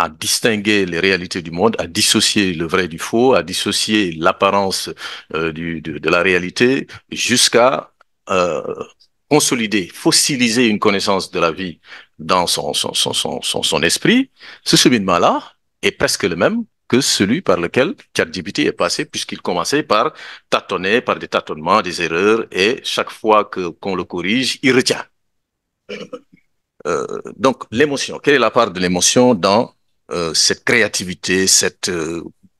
à distinguer les réalités du monde, à dissocier le vrai du faux, à dissocier l'apparence de la réalité, jusqu'à euh, consolider, fossiliser une connaissance de la vie dans son esprit. Ce cheminement-là est presque le même que celui par lequel ChatGPT est passé, puisqu'il commençait par tâtonner, par des tâtonnements, des erreurs, et chaque fois que qu'on le corrige, il retient. Donc, l'émotion, quelle est la part de l'émotion dans cette créativité, cette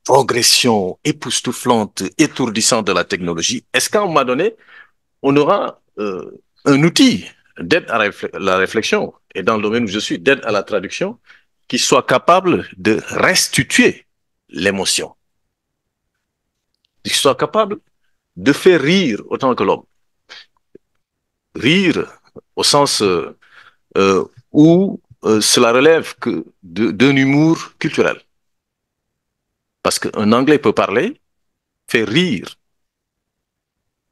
progression époustouflante, étourdissante de la technologie? Est-ce qu'à un moment donné, on aura un outil d'aide à la réflexion, et dans le domaine où je suis, d'aide à la traduction, qui soit capable de restituer l'émotion, qui soit capable de faire rire autant que l'homme? Rire au sens où cela relève que d'un humour culturel. Parce qu'un Anglais peut parler, faire rire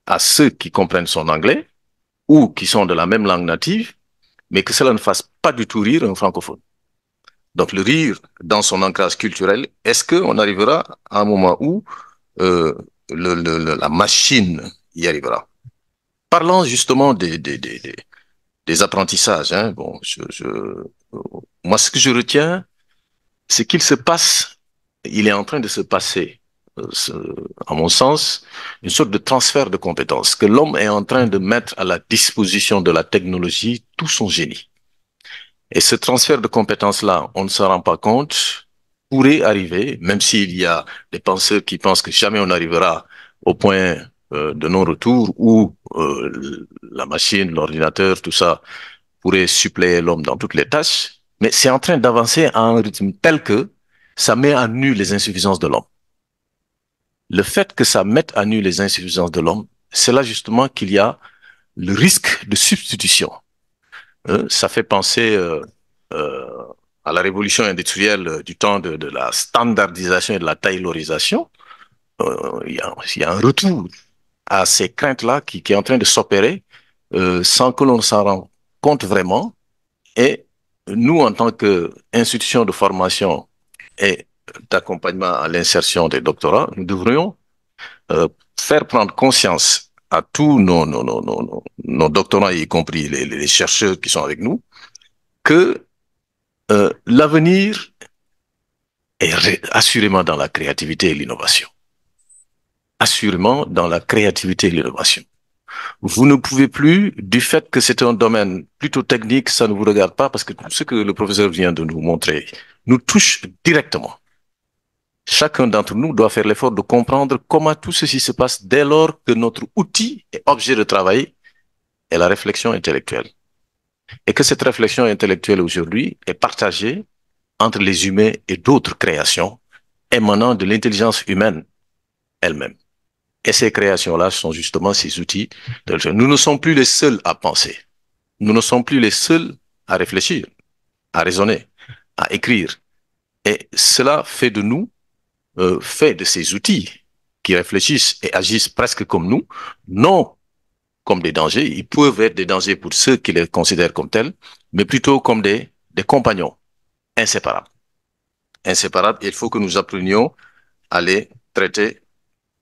à ceux qui comprennent son anglais ou qui sont de la même langue native, mais que cela ne fasse pas du tout rire un francophone. Donc le rire dans son ancrage culturel, est-ce qu'on arrivera à un moment où euh, la machine y arrivera? Parlant justement des apprentissages, hein, bon, moi ce que je retiens, c'est qu'il se passe, il est en train de se passer, ce, à mon sens, une sorte de transfert de compétences, que l'homme est en train de mettre à la disposition de la technologie tout son génie. Et ce transfert de compétences-là, on ne s'en rend pas compte, pourrait arriver, même s'il y a des penseurs qui pensent que jamais on arrivera au point de non-retour où la machine, l'ordinateur, tout ça pourrait suppléer l'homme dans toutes les tâches, mais c'est en train d'avancer à un rythme tel que ça met à nu les insuffisances de l'homme. Le fait que ça mette à nu les insuffisances de l'homme, c'est là justement qu'il y a le risque de substitution. Ça fait penser euh, à la révolution industrielle du temps de la standardisation et de la taylorisation. Il y a un retour à ces craintes-là qui est en train de s'opérer sans que l'on s'en rende compte vraiment. Et nous, en tant qu'institution de formation et d'accompagnement à l'insertion des doctorats, nous devrions euh, faire prendre conscience à tous nos doctorants, y compris les chercheurs qui sont avec nous, que l'avenir est assurément dans la créativité et l'innovation. Assurément dans la créativité et l'innovation. Vous ne pouvez plus, du fait que c'est un domaine plutôt technique, ça ne vous regarde pas parce que tout ce que le professeur vient de nous montrer nous touche directement. Chacun d'entre nous doit faire l'effort de comprendre comment tout ceci se passe dès lors que notre outil et objet de travail est la réflexion intellectuelle. Et que cette réflexion intellectuelle aujourd'hui est partagée entre les humains et d'autres créations émanant de l'intelligence humaine elle-même. Et ces créations-là sont justement ces outils. Nous ne sommes plus les seuls à penser. Nous ne sommes plus les seuls à réfléchir, à raisonner, à écrire. Et cela fait de nous, fait de ces outils qui réfléchissent et agissent presque comme nous, non comme des dangers. Ils peuvent être des dangers pour ceux qui les considèrent comme tels, mais plutôt comme des compagnons inséparables. Inséparables. Il faut que nous apprenions à les traiter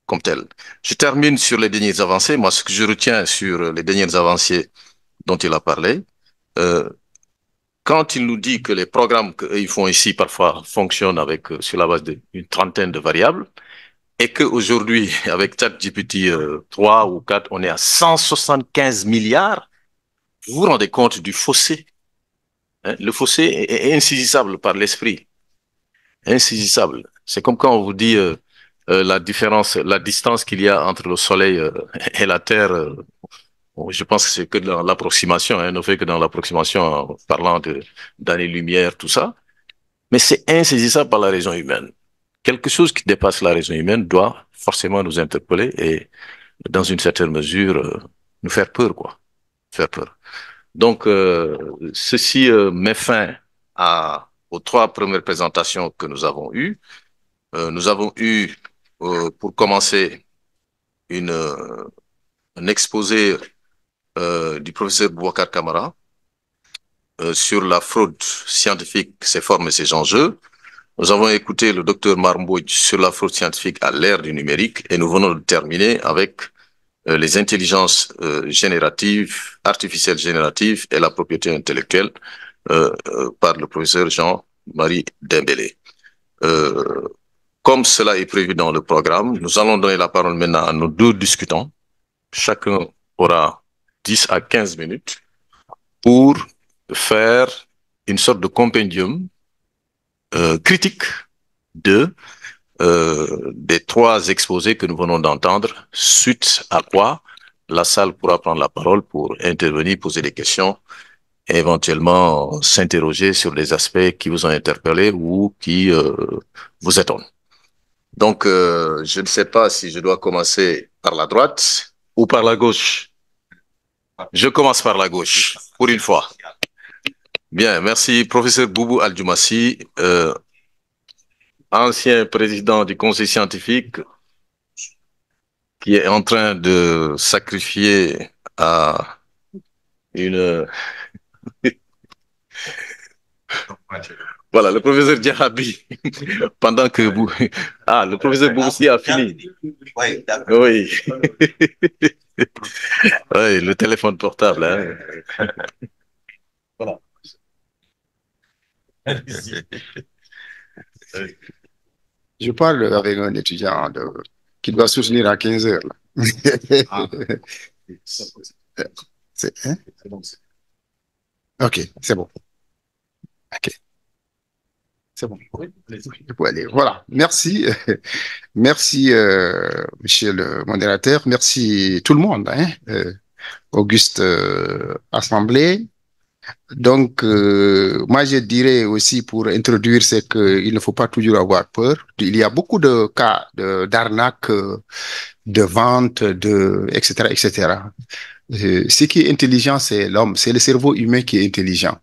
comme tels. Je termine sur les dernières avancées. Moi, ce que je retiens sur les dernières avancées dont il a parlé, euh, quand il nous dit que les programmes qu'ils font ici parfois fonctionnent avec sur la base d'une trentaine de variables et qu'aujourd'hui, avec ChatGPT 3 ou 4, on est à 175 milliards, vous vous rendez compte du fossé, hein? Le fossé est insaisissable par l'esprit, insaisissable. C'est comme quand on vous dit la différence, la distance qu'il y a entre le Soleil et la Terre. Bon, je pense que c'est que dans l'approximation, hein, ne fait que dans l'approximation en parlant de d'années-lumière, tout ça. Mais c'est insaisissable par la raison humaine. Quelque chose qui dépasse la raison humaine doit forcément nous interpeller et, dans une certaine mesure, nous faire peur, quoi. Faire peur. Donc, ceci met fin aux trois premières présentations que nous avons eues. Nous avons eu, pour commencer, un exposé du professeur Boubacar Camara sur la fraude scientifique, ses formes et ses enjeux. Nous avons écouté le docteur Marmbouj sur la fraude scientifique à l'ère du numérique et nous venons de terminer avec les intelligences génératives, artificielles génératives et la propriété intellectuelle par le professeur Jean-Marie Dembélé. Euh, Comme cela est prévu dans le programme, nous allons donner la parole maintenant à nos deux discutants. Chacun aura 10 à 15 minutes pour faire une sorte de compendium critique de des trois exposés que nous venons d'entendre, suite à quoi la salle pourra prendre la parole pour intervenir, poser des questions, et éventuellement s'interroger sur les aspects qui vous ont interpellé ou qui vous étonnent. Donc, je ne sais pas si je dois commencer par la droite ou par la gauche. Je commence par la gauche, pour une fois. Bien, merci, professeur Boubou Aldoumassi, ancien président du conseil scientifique qui est en train de sacrifier à une... Voilà, le professeur Diahabi, pendant que vous... Ah, le professeur Boubou a fini. Oui, d'accord. Oui. Oui, le téléphone portable. Hein. Voilà. Je parle avec un étudiant qui doit soutenir à 15 heures. Ah. Hein? Ok, c'est bon. Ok. C'est bon. Je peux aller. Voilà. Merci. Merci, monsieur le modérateur. Merci tout le monde. Hein? Auguste Assemblée. Donc, moi, je dirais aussi pour introduire, c'est qu'il ne faut pas toujours avoir peur. Il y a beaucoup de cas d'arnaque, de vente, etc., etc. Ce qui est intelligent, c'est l'homme, c'est le cerveau humain qui est intelligent.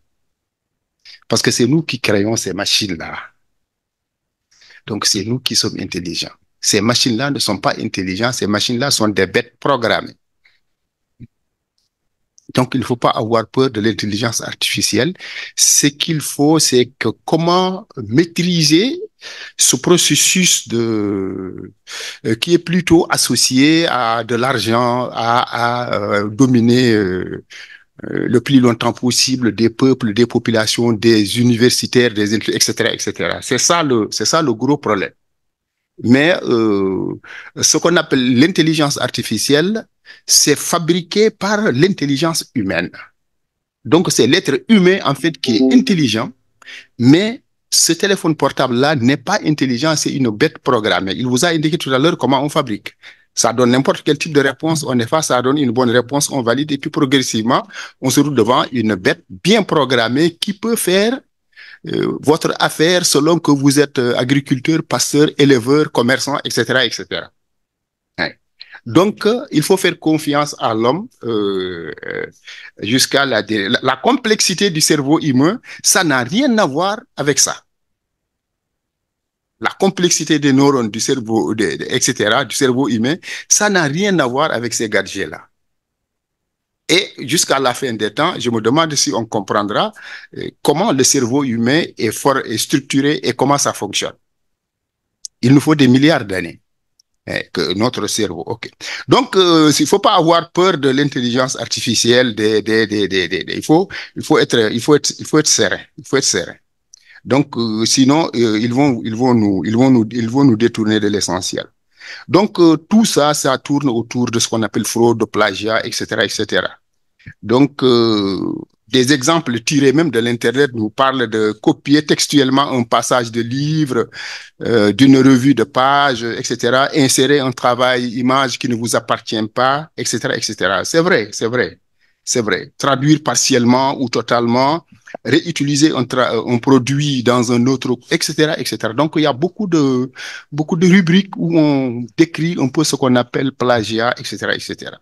Parce que c'est nous qui créons ces machines-là. Donc, c'est nous qui sommes intelligents. Ces machines-là ne sont pas intelligentes, ces machines-là sont des bêtes programmées. Donc, il ne faut pas avoir peur de l'intelligence artificielle. Ce qu'il faut, c'est que comment maîtriser ce processus qui est plutôt associé à de l'argent, à dominer le plus longtemps possible des peuples, des populations, des universitaires, etc., etc. C'est ça le gros problème. Mais ce qu'on appelle l'intelligence artificielle, c'est fabriqué par l'intelligence humaine. Donc, c'est l'être humain, en fait, qui est intelligent, mais ce téléphone portable-là n'est pas intelligent, c'est une bête programmée. Il vous a indiqué tout à l'heure comment on fabrique. Ça donne n'importe quel type de réponse, on efface, ça donne une bonne réponse, on valide, et puis progressivement, on se retrouve devant une bête bien programmée qui peut faire votre affaire selon que vous êtes agriculteur, pasteur, éleveur, commerçant, etc., etc. Ouais. Donc, il faut faire confiance à l'homme jusqu'à la complexité du cerveau humain. Ça n'a rien à voir avec ça. La complexité des neurones du cerveau, etc., du cerveau humain, ça n'a rien à voir avec ces gadgets-là. Et jusqu'à la fin des temps, je me demande si on comprendra comment le cerveau humain est fort et structuré et comment ça fonctionne. Il nous faut des milliards d'années. Que notre cerveau, ok. Donc, il faut pas avoir peur de l'intelligence artificielle. Il faut être serein. Il faut être serein. Donc, sinon, ils vont nous détourner de l'essentiel. Donc, tout ça, ça tourne autour de ce qu'on appelle fraude, plagiat, etc., etc. Donc, des exemples tirés même de l'Internet nous parlent de copier textuellement un passage de livre, d'une revue de page, etc., insérer un travail image qui ne vous appartient pas, etc., etc. C'est vrai, c'est vrai, c'est vrai. Traduire partiellement ou totalement, réutiliser un produit dans un autre, etc., etc. Donc, il y a beaucoup de rubriques où on décrit un peu ce qu'on appelle plagiat, etc., etc.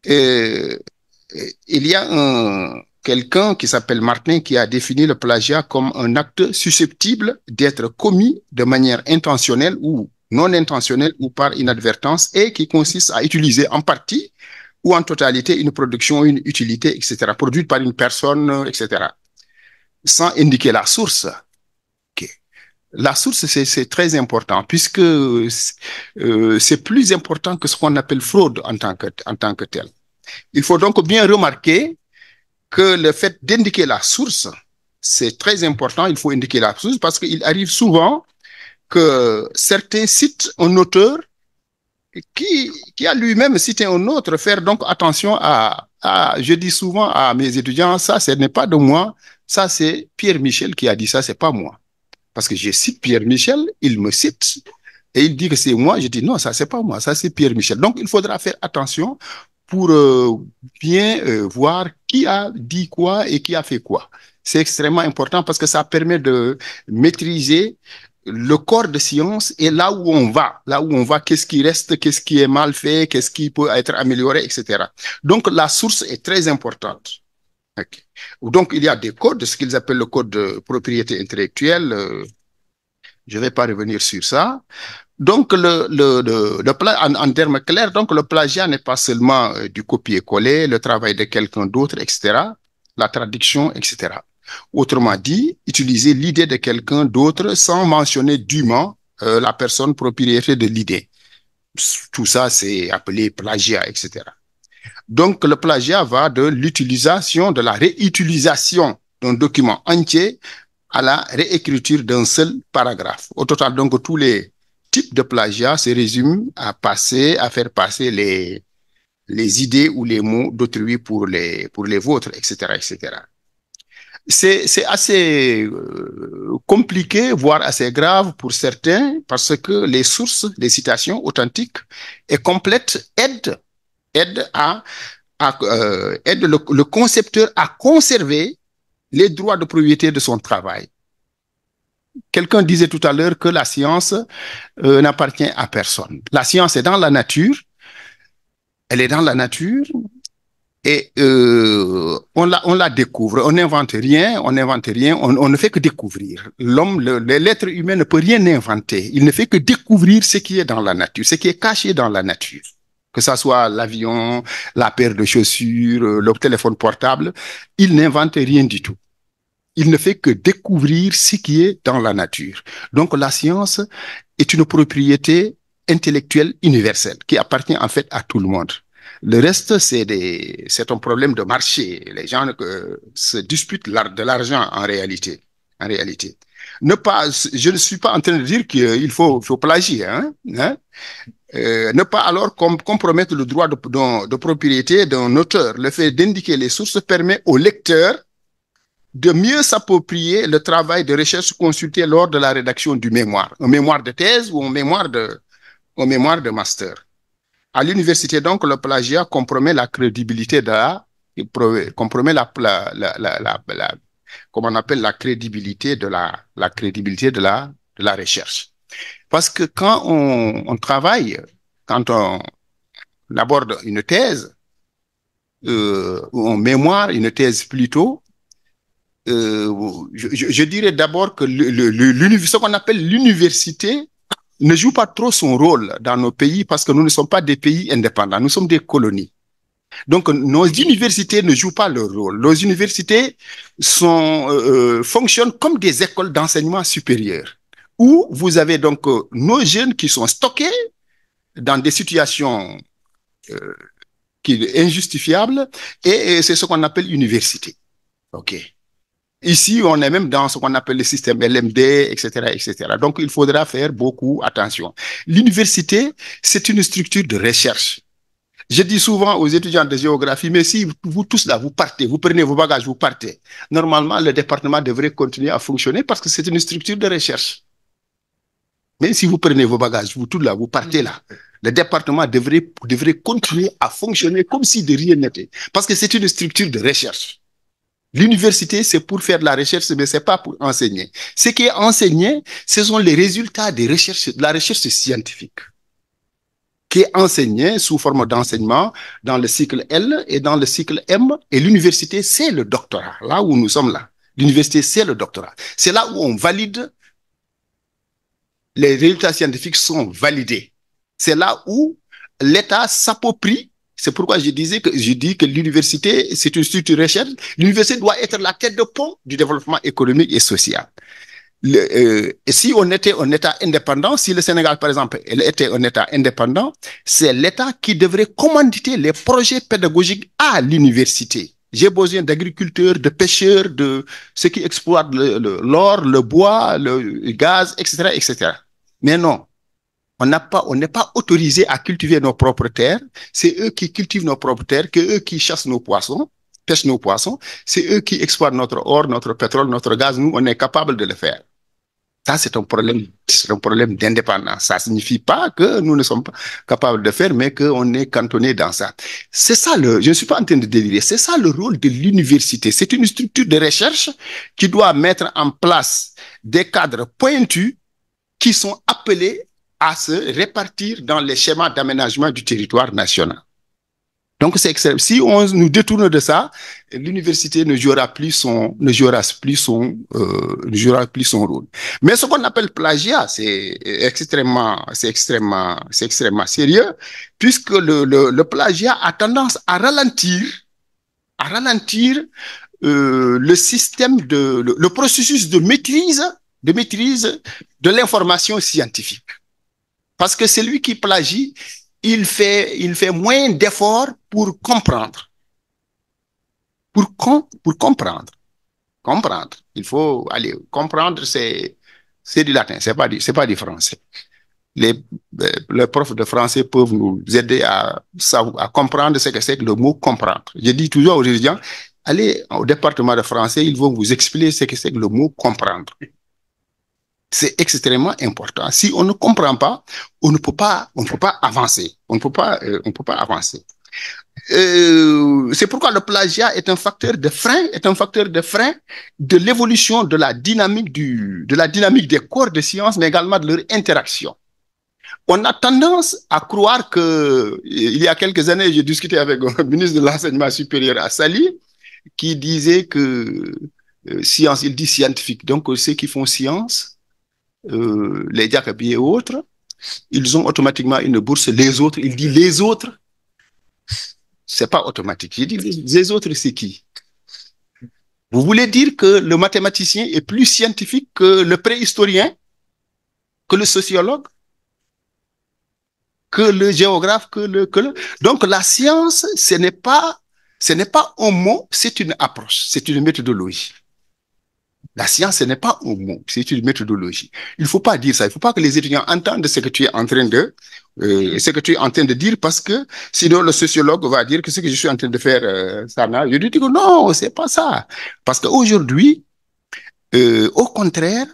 Et, il y a quelqu'un qui s'appelle Martin qui a défini le plagiat comme un acte susceptible d'être commis de manière intentionnelle ou non intentionnelle ou par inadvertance et qui consiste à utiliser en partie ou en totalité une production, une utilité, etc., produite par une personne, etc., sans indiquer la source. Okay. La source, c'est très important puisque c'est plus important que ce qu'on appelle fraude en tant que tel. Il faut donc bien remarquer que le fait d'indiquer la source, c'est très important. Il faut indiquer la source parce qu'il arrive souvent que certains citent un auteur qui a lui-même cité un autre. Faire donc attention je dis souvent à mes étudiants, ça, ce n'est pas de moi, ça, c'est Pierre Michel qui a dit ça, c'est pas moi. Parce que je cite Pierre Michel, il me cite, et il dit que c'est moi. Je dis non, ça, c'est pas moi, ça, c'est Pierre Michel. Donc, il faudra faire attention pour bien voir qui a dit quoi et qui a fait quoi. C'est extrêmement important parce que ça permet de maîtriser le corps de science et là où on va, qu'est-ce qui reste, qu'est-ce qui est mal fait, qu'est-ce qui peut être amélioré, etc. Donc, la source est très importante. Okay. Donc, il y a des codes, ce qu'ils appellent le code de propriété intellectuelle. Je ne vais pas revenir sur ça. Donc, en termes clairs, donc le plagiat n'est pas seulement du copier-coller, le travail de quelqu'un d'autre, etc., la traduction, etc. Autrement dit, utiliser l'idée de quelqu'un d'autre sans mentionner dûment la personne propriétaire de l'idée. Tout ça, c'est appelé plagiat, etc. Donc, le plagiat va de l'utilisation, de la réutilisation d'un document entier à la réécriture d'un seul paragraphe. Au total, donc, tous les types de plagiat se résument à faire passer les idées ou les mots d'autrui pour les vôtres, etc., etc. C'est assez compliqué, voire assez grave pour certains, parce que les sources, les citations authentiques et complètes aide le concepteur à conserver les droits de propriété de son travail. Quelqu'un disait tout à l'heure que la science n'appartient à personne. La science est dans la nature, elle est dans la nature et on la découvre. On n'invente rien, on ne fait que découvrir. L'être humain ne peut rien inventer. Il ne fait que découvrir ce qui est dans la nature, ce qui est caché dans la nature. Que ça soit l'avion, la paire de chaussures, le téléphone portable, il n'invente rien du tout. Il ne fait que découvrir ce qui est dans la nature. Donc la science est une propriété intellectuelle universelle qui appartient en fait à tout le monde. Le reste, c'est un problème de marché. Les gens se disputent de l'argent en réalité. En réalité. Je ne suis pas en train de dire qu'il faut plagier, hein. Ne pas alors compromettre le droit de propriété d'un auteur. Le fait d'indiquer les sources permet au lecteur de mieux s'approprier le travail de recherche consulté lors de la rédaction du mémoire, un mémoire de thèse ou un mémoire de master. À l'université, donc, le plagiat compromet la crédibilité comment on appelle la crédibilité de la recherche. Parce que quand on travaille, quand on aborde une thèse, ou un mémoire, une thèse plutôt, je dirais d'abord que ce qu'on appelle l'université ne joue pas trop son rôle dans nos pays parce que nous ne sommes pas des pays indépendants, nous sommes des colonies. Donc, nos universités ne jouent pas leur rôle. Nos universités fonctionnent comme des écoles d'enseignement supérieur où vous avez donc nos jeunes qui sont stockés dans des situations injustifiables et c'est ce qu'on appelle université. OK. Ici, on est même dans ce qu'on appelle le système LMD, etc., etc. Donc, il faudra faire beaucoup attention. L'université, c'est une structure de recherche. Je dis souvent aux étudiants de géographie, mais si vous tous là, vous partez, vous prenez vos bagages, vous partez, normalement, le département devrait continuer à fonctionner parce que c'est une structure de recherche. Même si vous prenez vos bagages, vous tous là, vous partez là, le département devrait continuer à fonctionner comme si de rien n'était parce que c'est une structure de recherche. L'université, c'est pour faire de la recherche, mais c'est pas pour enseigner. Ce qui est enseigné, ce sont les résultats des recherches, de la recherche scientifique, qui est enseigné sous forme d'enseignement dans le cycle L et dans le cycle M. Et l'université, c'est le doctorat. Là où nous sommes là, l'université, c'est le doctorat. C'est là où on valide, les résultats scientifiques sont validés. C'est là où l'État s'approprie. C'est pourquoi je dis que l'université, c'est une structure de recherche. L'université doit être la tête de pont du développement économique et social. Si on était un État indépendant, si le Sénégal, par exemple, était un État indépendant, c'est l'État qui devrait commanditer les projets pédagogiques à l'université. J'ai besoin d'agriculteurs, de pêcheurs, de ceux qui exploitent l'or, le bois, le gaz, etc., etc. Mais non, on n'est pas autorisé à cultiver nos propres terres. C'est eux qui cultivent nos propres terres, que eux qui chassent nos poissons, pêchent nos poissons. C'est eux qui exploitent notre or, notre pétrole, notre gaz. Nous, on est capable de le faire. Ça, c'est un problème d'indépendance. Ça ne signifie pas que nous ne sommes pas capables de faire, mais qu'on est cantonné dans ça. C'est ça je ne suis pas en train de délirer, c'est ça le rôle de l'université. C'est une structure de recherche qui doit mettre en place des cadres pointus qui sont appelés à se répartir dans les schémas d'aménagement du territoire national. Donc, c'est extrême. Si on nous détourne de ça, l'université ne jouera plus son rôle. Mais ce qu'on appelle plagiat, c'est extrêmement sérieux, puisque le plagiat a tendance à ralentir le système le processus de maîtrise de l'information scientifique. Parce que celui qui plagie, il fait moins d'efforts pour comprendre. Pour comprendre. Comprendre. Il faut aller comprendre, c'est du latin, c'est pas du français. Les profs de français peuvent nous aider à comprendre ce que c'est que le mot comprendre. Je dis toujours aux étudiants, allez au département de français, ils vont vous expliquer ce que c'est que le mot comprendre. C'est extrêmement important. Si on ne comprend pas, on ne peut pas avancer. On ne peut pas avancer. C'est pourquoi le plagiat est un facteur de frein, de l'évolution de la dynamique des corps de sciences, mais également de leur interaction. On a tendance à croire que, il y a quelques années, j'ai discuté avec un ministre de l'enseignement supérieur à Sali, qui disait que science, il dit scientifique. Donc, ceux qui font science, les Jacobis et autres, ils ont automatiquement une bourse. Les autres, il dit les autres, c'est pas automatique. J'ai dit les autres, c'est qui? Vous voulez dire que le mathématicien est plus scientifique que le préhistorien, que le sociologue, que le géographe, Donc la science, ce n'est pas un mot, c'est une approche, c'est une méthodologie. La science, ce n'est pas un mot, c'est une méthodologie. Il ne faut pas dire ça. Il ne faut pas que les étudiants entendent ce que tu es en train de dire, parce que sinon le sociologue va dire que ce que je suis en train de faire, ça n'a. Je lui dis que non, c'est pas ça. Parce qu'aujourd'hui, au contraire,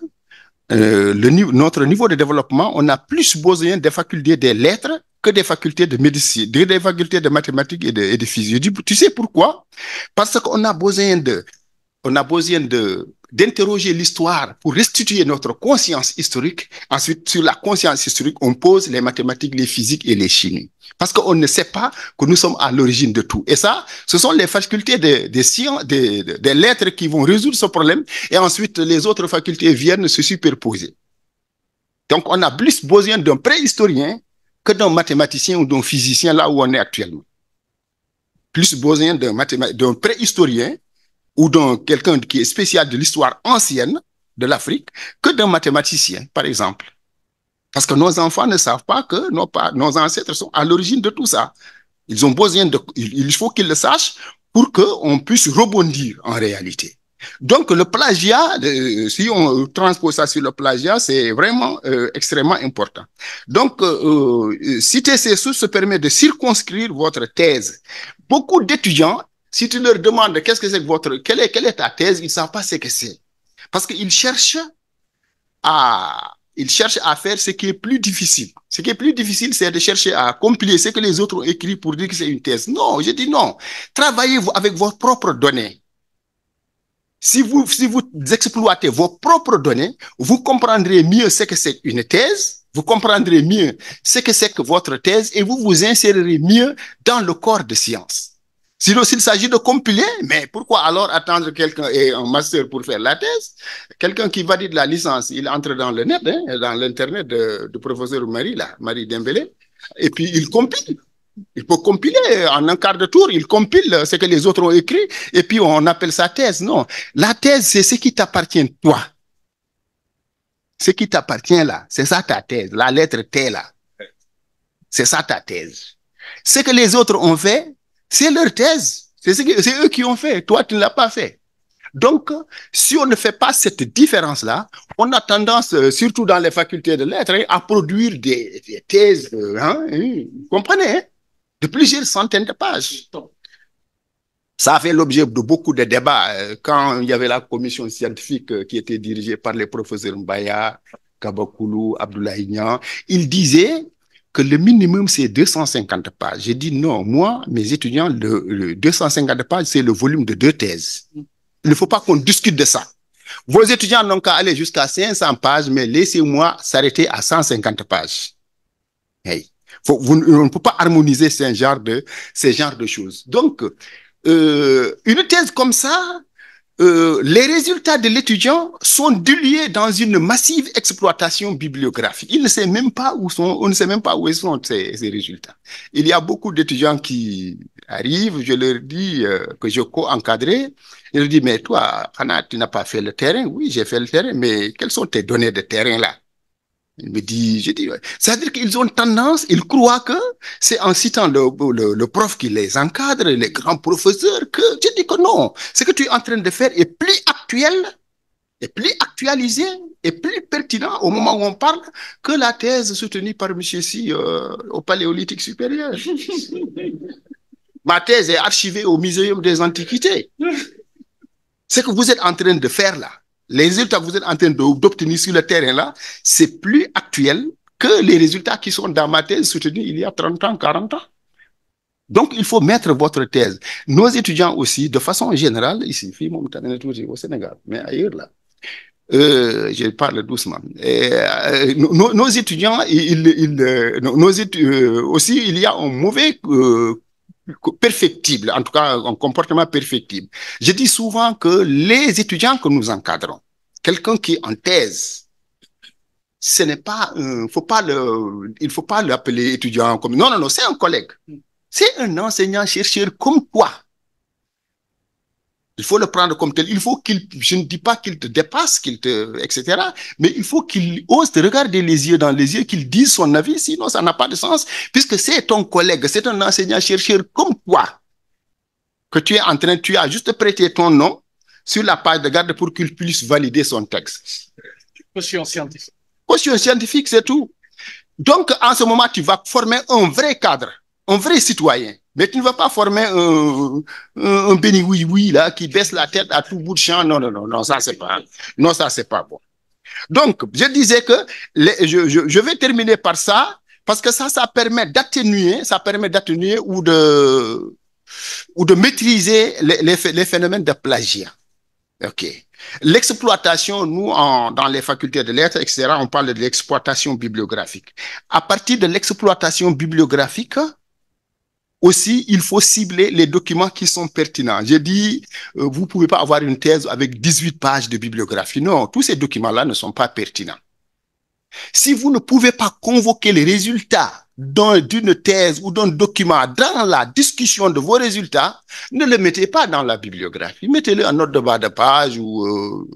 notre niveau de développement, on a plus besoin des facultés des lettres que des facultés de médecine, des facultés de mathématiques et de physique. Je dis, tu sais pourquoi? Parce qu'on a besoin d'interroger l'histoire pour restituer notre conscience historique. Ensuite, sur la conscience historique, on pose les mathématiques, les physiques et les chimies. Parce qu'on ne sait pas que nous sommes à l'origine de tout. Et ça, ce sont les facultés des sciences, des lettres qui vont résoudre ce problème. Et ensuite, les autres facultés viennent se superposer. Donc, on a plus besoin d'un préhistorien que d'un mathématicien ou d'un physicien là où on est actuellement. Plus besoin d'un préhistorien ou d'un quelqu'un qui est spécial de l'histoire ancienne de l'Afrique que d'un mathématicien, par exemple. Parce que nos enfants ne savent pas que nos ancêtres sont à l'origine de tout ça. Ils ont besoin il faut qu'ils le sachent pour qu'on puisse rebondir en réalité. Donc le plagiat, si on transpose ça sur le plagiat, c'est vraiment extrêmement important. Donc citer ces sources permet de circonscrire votre thèse. Beaucoup d'étudiants, si tu leur demandes qu'est-ce que c'est que quelle est ta thèse, ils ne savent pas ce que c'est. Parce qu'ils cherchent à faire ce qui est plus difficile. Ce qui est plus difficile, c'est de chercher à compiler ce que les autres ont écrit pour dire que c'est une thèse. Non, je dis non. Travaillez avec vos propres données. Si vous exploitez vos propres données, vous comprendrez mieux ce que c'est une thèse, vous comprendrez mieux ce que c'est que votre thèse et vous vous insérerez mieux dans le corps de science. Sinon, s'il s'agit de compiler, mais pourquoi alors attendre quelqu'un et un master pour faire la thèse? Quelqu'un qui valide la licence, il entre dans le net, dans l'internet de professeur Marie Dembélé, et puis il compile. Il peut compiler en un quart de tour, il compile ce que les autres ont écrit, et puis on appelle ça thèse. Non, la thèse, c'est ce qui t'appartient, toi. Ce qui t'appartient là, c'est ça ta thèse. La lettre T là, c'est ça ta thèse. Ce que les autres ont fait, c'est leur thèse. C'est eux qui ont fait. Toi, tu ne l'as pas fait. Donc, si on ne fait pas cette différence-là, on a tendance, surtout dans les facultés de lettres, à produire des thèses, vous comprenez, de plusieurs centaines de pages. Ça a fait l'objet de beaucoup de débats quand il y avait la commission scientifique qui était dirigée par les professeurs Mbaya, Kabakoulou, Abdoulaye Niang. Ils disaient que le minimum, c'est 250 pages. J'ai dit non, moi, mes étudiants, le 250 pages, c'est le volume de 2 thèses. Il ne faut pas qu'on discute de ça. Vos étudiants n'ont qu'à aller jusqu'à 500 pages, mais laissez-moi s'arrêter à 150 pages. Hey. On ne peut pas harmoniser ces genres de choses. Donc, une thèse comme ça, les résultats de l'étudiant sont dilués dans une massive exploitation bibliographique. On ne sait même pas où sont ces résultats. Il y a beaucoup d'étudiants qui arrivent, je leur dis que je co-encadrais, je leur dis, mais toi, Hana, tu n'as pas fait le terrain? Oui, j'ai fait le terrain, mais quelles sont tes données de terrain là? Il me dit, je dis, ouais. C'est-à-dire qu'ils ont tendance, ils croient que c'est en citant le prof qui les encadre, les grands professeurs, que je dis que non. Ce que tu es en train de faire est plus actuel, est plus actualisé, est plus pertinent au moment où on parle que la thèse soutenue par M. Si au Paléolithique supérieur. Ma thèse est archivée au Muséum des Antiquités. Ce que vous êtes en train de faire là, les résultats que vous êtes en train d'obtenir sur le terrain là, c'est plus actuel que les résultats qui sont dans ma thèse soutenue il y a 30 ans, 40 ans. Donc, il faut mettre votre thèse. Nos étudiants aussi, de façon générale, ici, au Sénégal, mais ailleurs là, je parle doucement. Nos étudiants, aussi, il y a un mauvais perfectible, en tout cas un comportement perfectible. Je dis souvent que les étudiants que nous encadrons, quelqu'un qui est en thèse, ce n'est pas, il faut pas l'appeler étudiant comme, non, non, non, c'est un collègue. C'est un enseignant-chercheur comme toi. Il faut le prendre comme tel. Il faut je ne dis pas qu'il te dépasse, etc. Mais il faut qu'il ose te regarder les yeux dans les yeux, qu'il dise son avis, sinon ça n'a pas de sens, puisque c'est ton collègue, c'est un enseignant-chercheur comme toi, que tu as juste prêté ton nom sur la page de garde pour qu'il puisse valider son texte. Caution scientifique. Caution scientifique, c'est tout. Donc, en ce moment, tu vas former un vrai cadre, un vrai citoyen. Mais tu ne vas pas former un béni oui là qui baisse la tête à tout bout de champ. Non, non, non, non, ça c'est pas bon. Donc, je disais que je vais terminer par ça parce que ça permet d'atténuer, ou de maîtriser les phénomènes de plagiat. Ok. L'exploitation, nous, dans les facultés de lettres, etc., on parle de l'exploitation bibliographique. À partir de l'exploitation bibliographique, aussi, il faut cibler les documents qui sont pertinents. J'ai dit, vous ne pouvez pas avoir une thèse avec 18 pages de bibliographie. Non, tous ces documents-là ne sont pas pertinents. Si vous ne pouvez pas convoquer les résultats d'une thèse ou d'un document dans la discussion de vos résultats, ne le mettez pas dans la bibliographie. Mettez-le en note de bas de page ou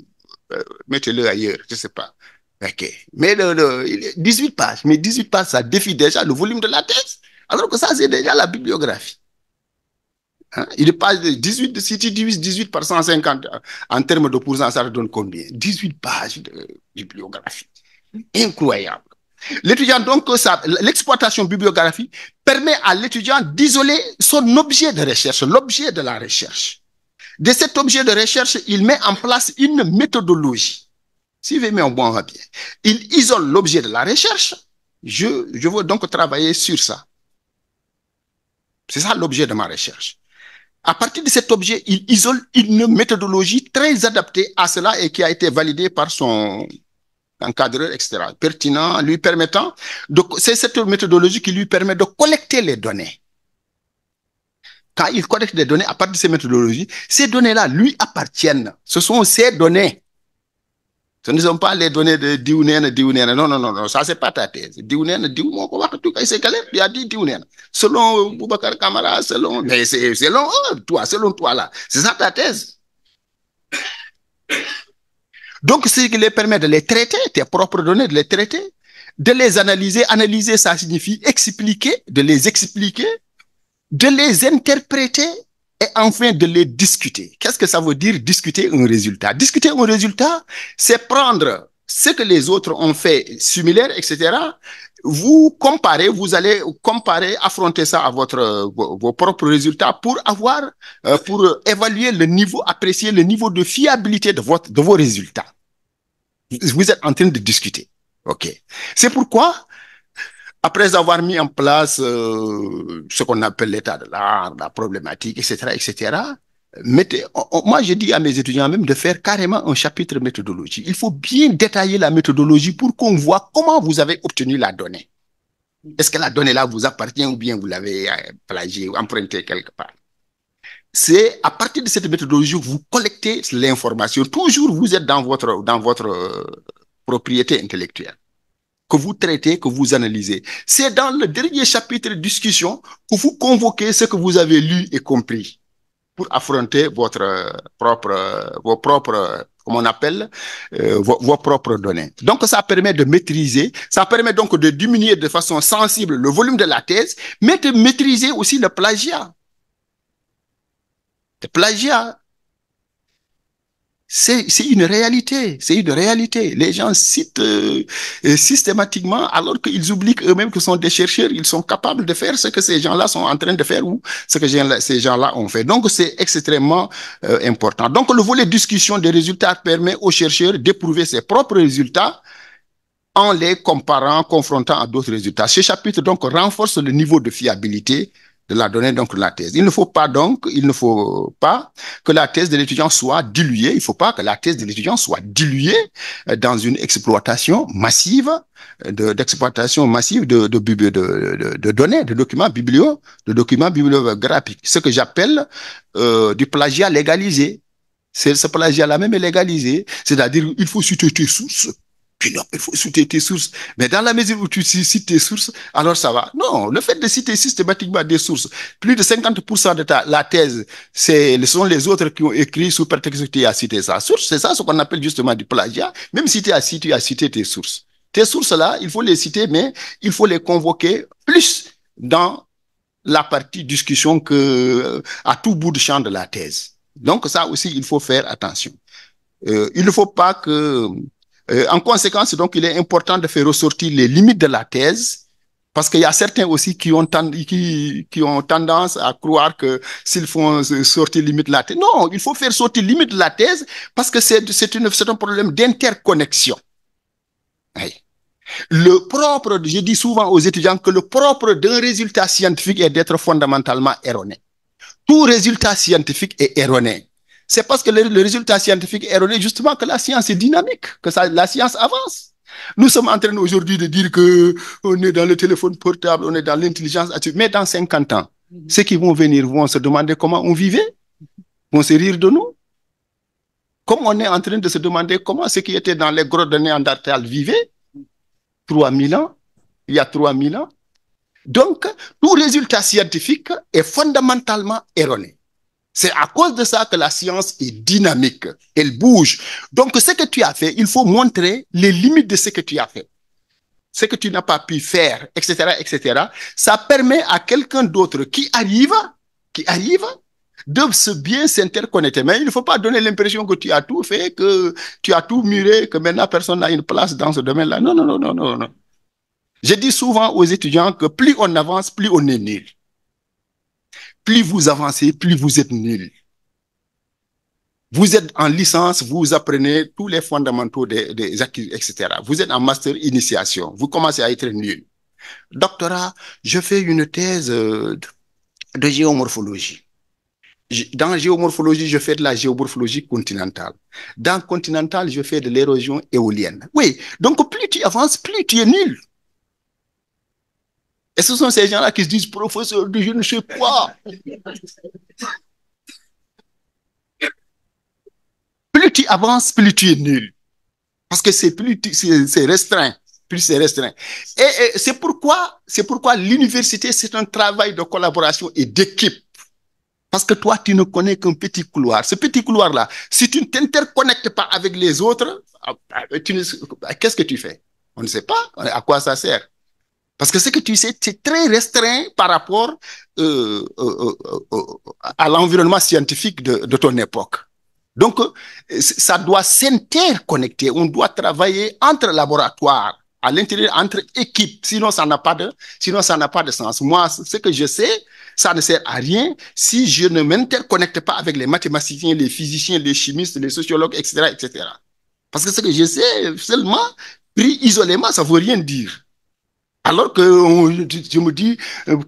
mettez-le ailleurs, je ne sais pas. Ok. Mais 18 pages, ça défie déjà le volume de la thèse. Alors que ça, c'est déjà la bibliographie. Hein? Il est pas 18, si tu divises 18 par 150 en termes de pourcent, ça te donne combien? 18 pages de bibliographie. Incroyable. L'étudiant, donc, l'exploitation bibliographique permet à l'étudiant d'isoler son objet de recherche, l'objet de la recherche. De cet objet de recherche, il met en place une méthodologie. Suivez-moi, bon, va bien. Il isole l'objet de la recherche. Je veux donc travailler sur ça. C'est ça l'objet de ma recherche. À partir de cet objet, il isole une méthodologie très adaptée à cela et qui a été validée par son encadreur, etc., pertinent, lui permettant c'est cette méthodologie qui lui permet de collecter les données. Quand il collecte des données à partir de ces méthodologies, ces données-là lui appartiennent. Ce sont ses données. Ce ne sont pas les données de Diounen. Non, non, non, non, ça c'est pas ta thèse. Diounen, il a dit Diounen. Selon Boubacar Kamara, mais c'est selon toi là. C'est ça ta thèse. Donc, ce qui les permet de les traiter, tes propres données, de les traiter, de les analyser. Analyser, ça signifie expliquer, de les expliquer, de les interpréter et enfin de les discuter. Qu'est-ce que ça veut dire discuter un résultat? Discuter un résultat, c'est prendre ce que les autres ont fait similaire, etc. Vous comparez, vous allez comparer, affronter ça à vos propres résultats pour pour évaluer le niveau, apprécier le niveau de fiabilité de vos résultats. Vous êtes en train de discuter. OK. C'est pourquoi, après avoir mis en place ce qu'on appelle l'état de l'art, la problématique, etc., etc., moi, je dis à mes étudiants même de faire carrément un chapitre méthodologie. Il faut bien détailler la méthodologie pour qu'on voit comment vous avez obtenu la donnée. Est-ce que la donnée là vous appartient ou bien vous l'avez plagiée ou empruntée quelque part? C'est à partir de cette méthodologie que vous collectez l'information. Toujours, vous êtes dans votre propriété intellectuelle que vous traitez, que vous analysez. C'est dans le dernier chapitre de discussion que vous convoquez ce que vous avez lu et compris pour affronter vos propres, comment on appelle, vos propres données. Donc, ça permet de maîtriser, ça permet donc de diminuer de façon sensible le volume de la thèse, mais de maîtriser aussi le plagiat. Le plagiat, c'est une réalité, c'est une réalité. Les gens citent systématiquement alors qu'ils oublient eux-mêmes que sont des chercheurs, ils sont capables de faire ce que ces gens-là sont en train de faire ou ce que ces gens-là ont fait. Donc, c'est extrêmement important. Donc, le volet discussion des résultats permet aux chercheurs d'éprouver ses propres résultats en les comparant, confrontant à d'autres résultats. Ce chapitre, donc, renforce le niveau de fiabilité de la donnée, donc, de la thèse. Il ne faut pas que la thèse de l'étudiant soit diluée. Il ne faut pas que la thèse de l'étudiant soit diluée dans une exploitation massive, d'exploitation massive de données, de documents bibliographiques. Ce que j'appelle du plagiat légalisé. Ce plagiat-là même est légalisé. C'est-à-dire, il faut citer tes sources. Puis non, il faut citer tes sources. Mais dans la mesure où tu cites tes sources, alors ça va. Non, le fait de citer systématiquement des sources, plus de 50% de la thèse, ce sont les autres qui ont écrit sous prétexte que tu as cité sa source. C'est ça ce qu'on appelle justement du plagiat. Même si tu as cité tes sources. Tes sources-là, il faut les citer, mais il faut les convoquer plus dans la partie discussion que à tout bout de champ de la thèse. Donc ça aussi, il faut faire attention. Il ne faut pas que en conséquence, donc, il est important de faire ressortir les limites de la thèse, parce qu'il y a certains aussi qui ont tendance à croire que s'ils font sortir limite de la thèse, non, il faut faire sortir limite de la thèse, parce que c'est un problème d'interconnexion. Oui. Je dis souvent aux étudiants que le propre d'un résultat scientifique est d'être fondamentalement erroné. Tout résultat scientifique est erroné. C'est parce que le résultat scientifique est erroné justement que la science est dynamique, que la science avance. Nous sommes en train aujourd'hui de dire qu'on est dans le téléphone portable, on est dans l'intelligence artificielle, mais dans 50 ans, ceux qui vont venir vont se demander comment on vivait, vont se rire de nous. Comme on est en train de se demander comment ceux qui étaient dans les grottes de Néandertal vivaient, 3000 ans, il y a 3000 ans. Donc, tout résultat scientifique est fondamentalement erroné. C'est à cause de ça que la science est dynamique. Elle bouge. Donc, ce que tu as fait, il faut montrer les limites de ce que tu as fait. Ce que tu n'as pas pu faire, etc., etc. Ça permet à quelqu'un d'autre qui arrive de se bien s'interconnecter. Mais il ne faut pas donner l'impression que tu as tout fait, que tu as tout muré, que maintenant personne n'a une place dans ce domaine-là. Non, non, non, non, non, non. Je dis souvent aux étudiants que plus on avance, plus on est nul. Plus vous avancez, plus vous êtes nul. Vous êtes en licence, vous apprenez tous les fondamentaux des acquis, etc. Vous êtes en master initiation, vous commencez à être nul. Doctorat, je fais une thèse de géomorphologie. Dans géomorphologie, je fais de la géomorphologie continentale. Dans continentale, je fais de l'érosion éolienne. Oui, donc plus tu avances, plus tu es nul. Et ce sont ces gens-là qui se disent professeur de je ne sais quoi. Plus tu avances, plus tu es nul. Parce que c'est restreint. Plus c'est restreint. Et c'est pourquoi l'université, c'est un travail de collaboration et d'équipe. Parce que toi, tu ne connais qu'un petit couloir. Ce petit couloir-là, si tu ne t'interconnectes pas avec les autres, qu'est-ce que tu fais? On ne sait pas à quoi ça sert. Parce que ce que tu sais, c'est très restreint par rapport à l'environnement scientifique de ton époque. Donc, ça doit s'interconnecter. On doit travailler entre laboratoires, à l'intérieur, entre équipes. Sinon, ça n'a pas de sens. Moi, ce que je sais, ça ne sert à rien si je ne m'interconnecte pas avec les mathématiciens, les physiciens, les chimistes, les sociologues, etc., etc. Parce que ce que je sais, seulement, pris isolément, ça ne veut rien dire. Alors que je me dis,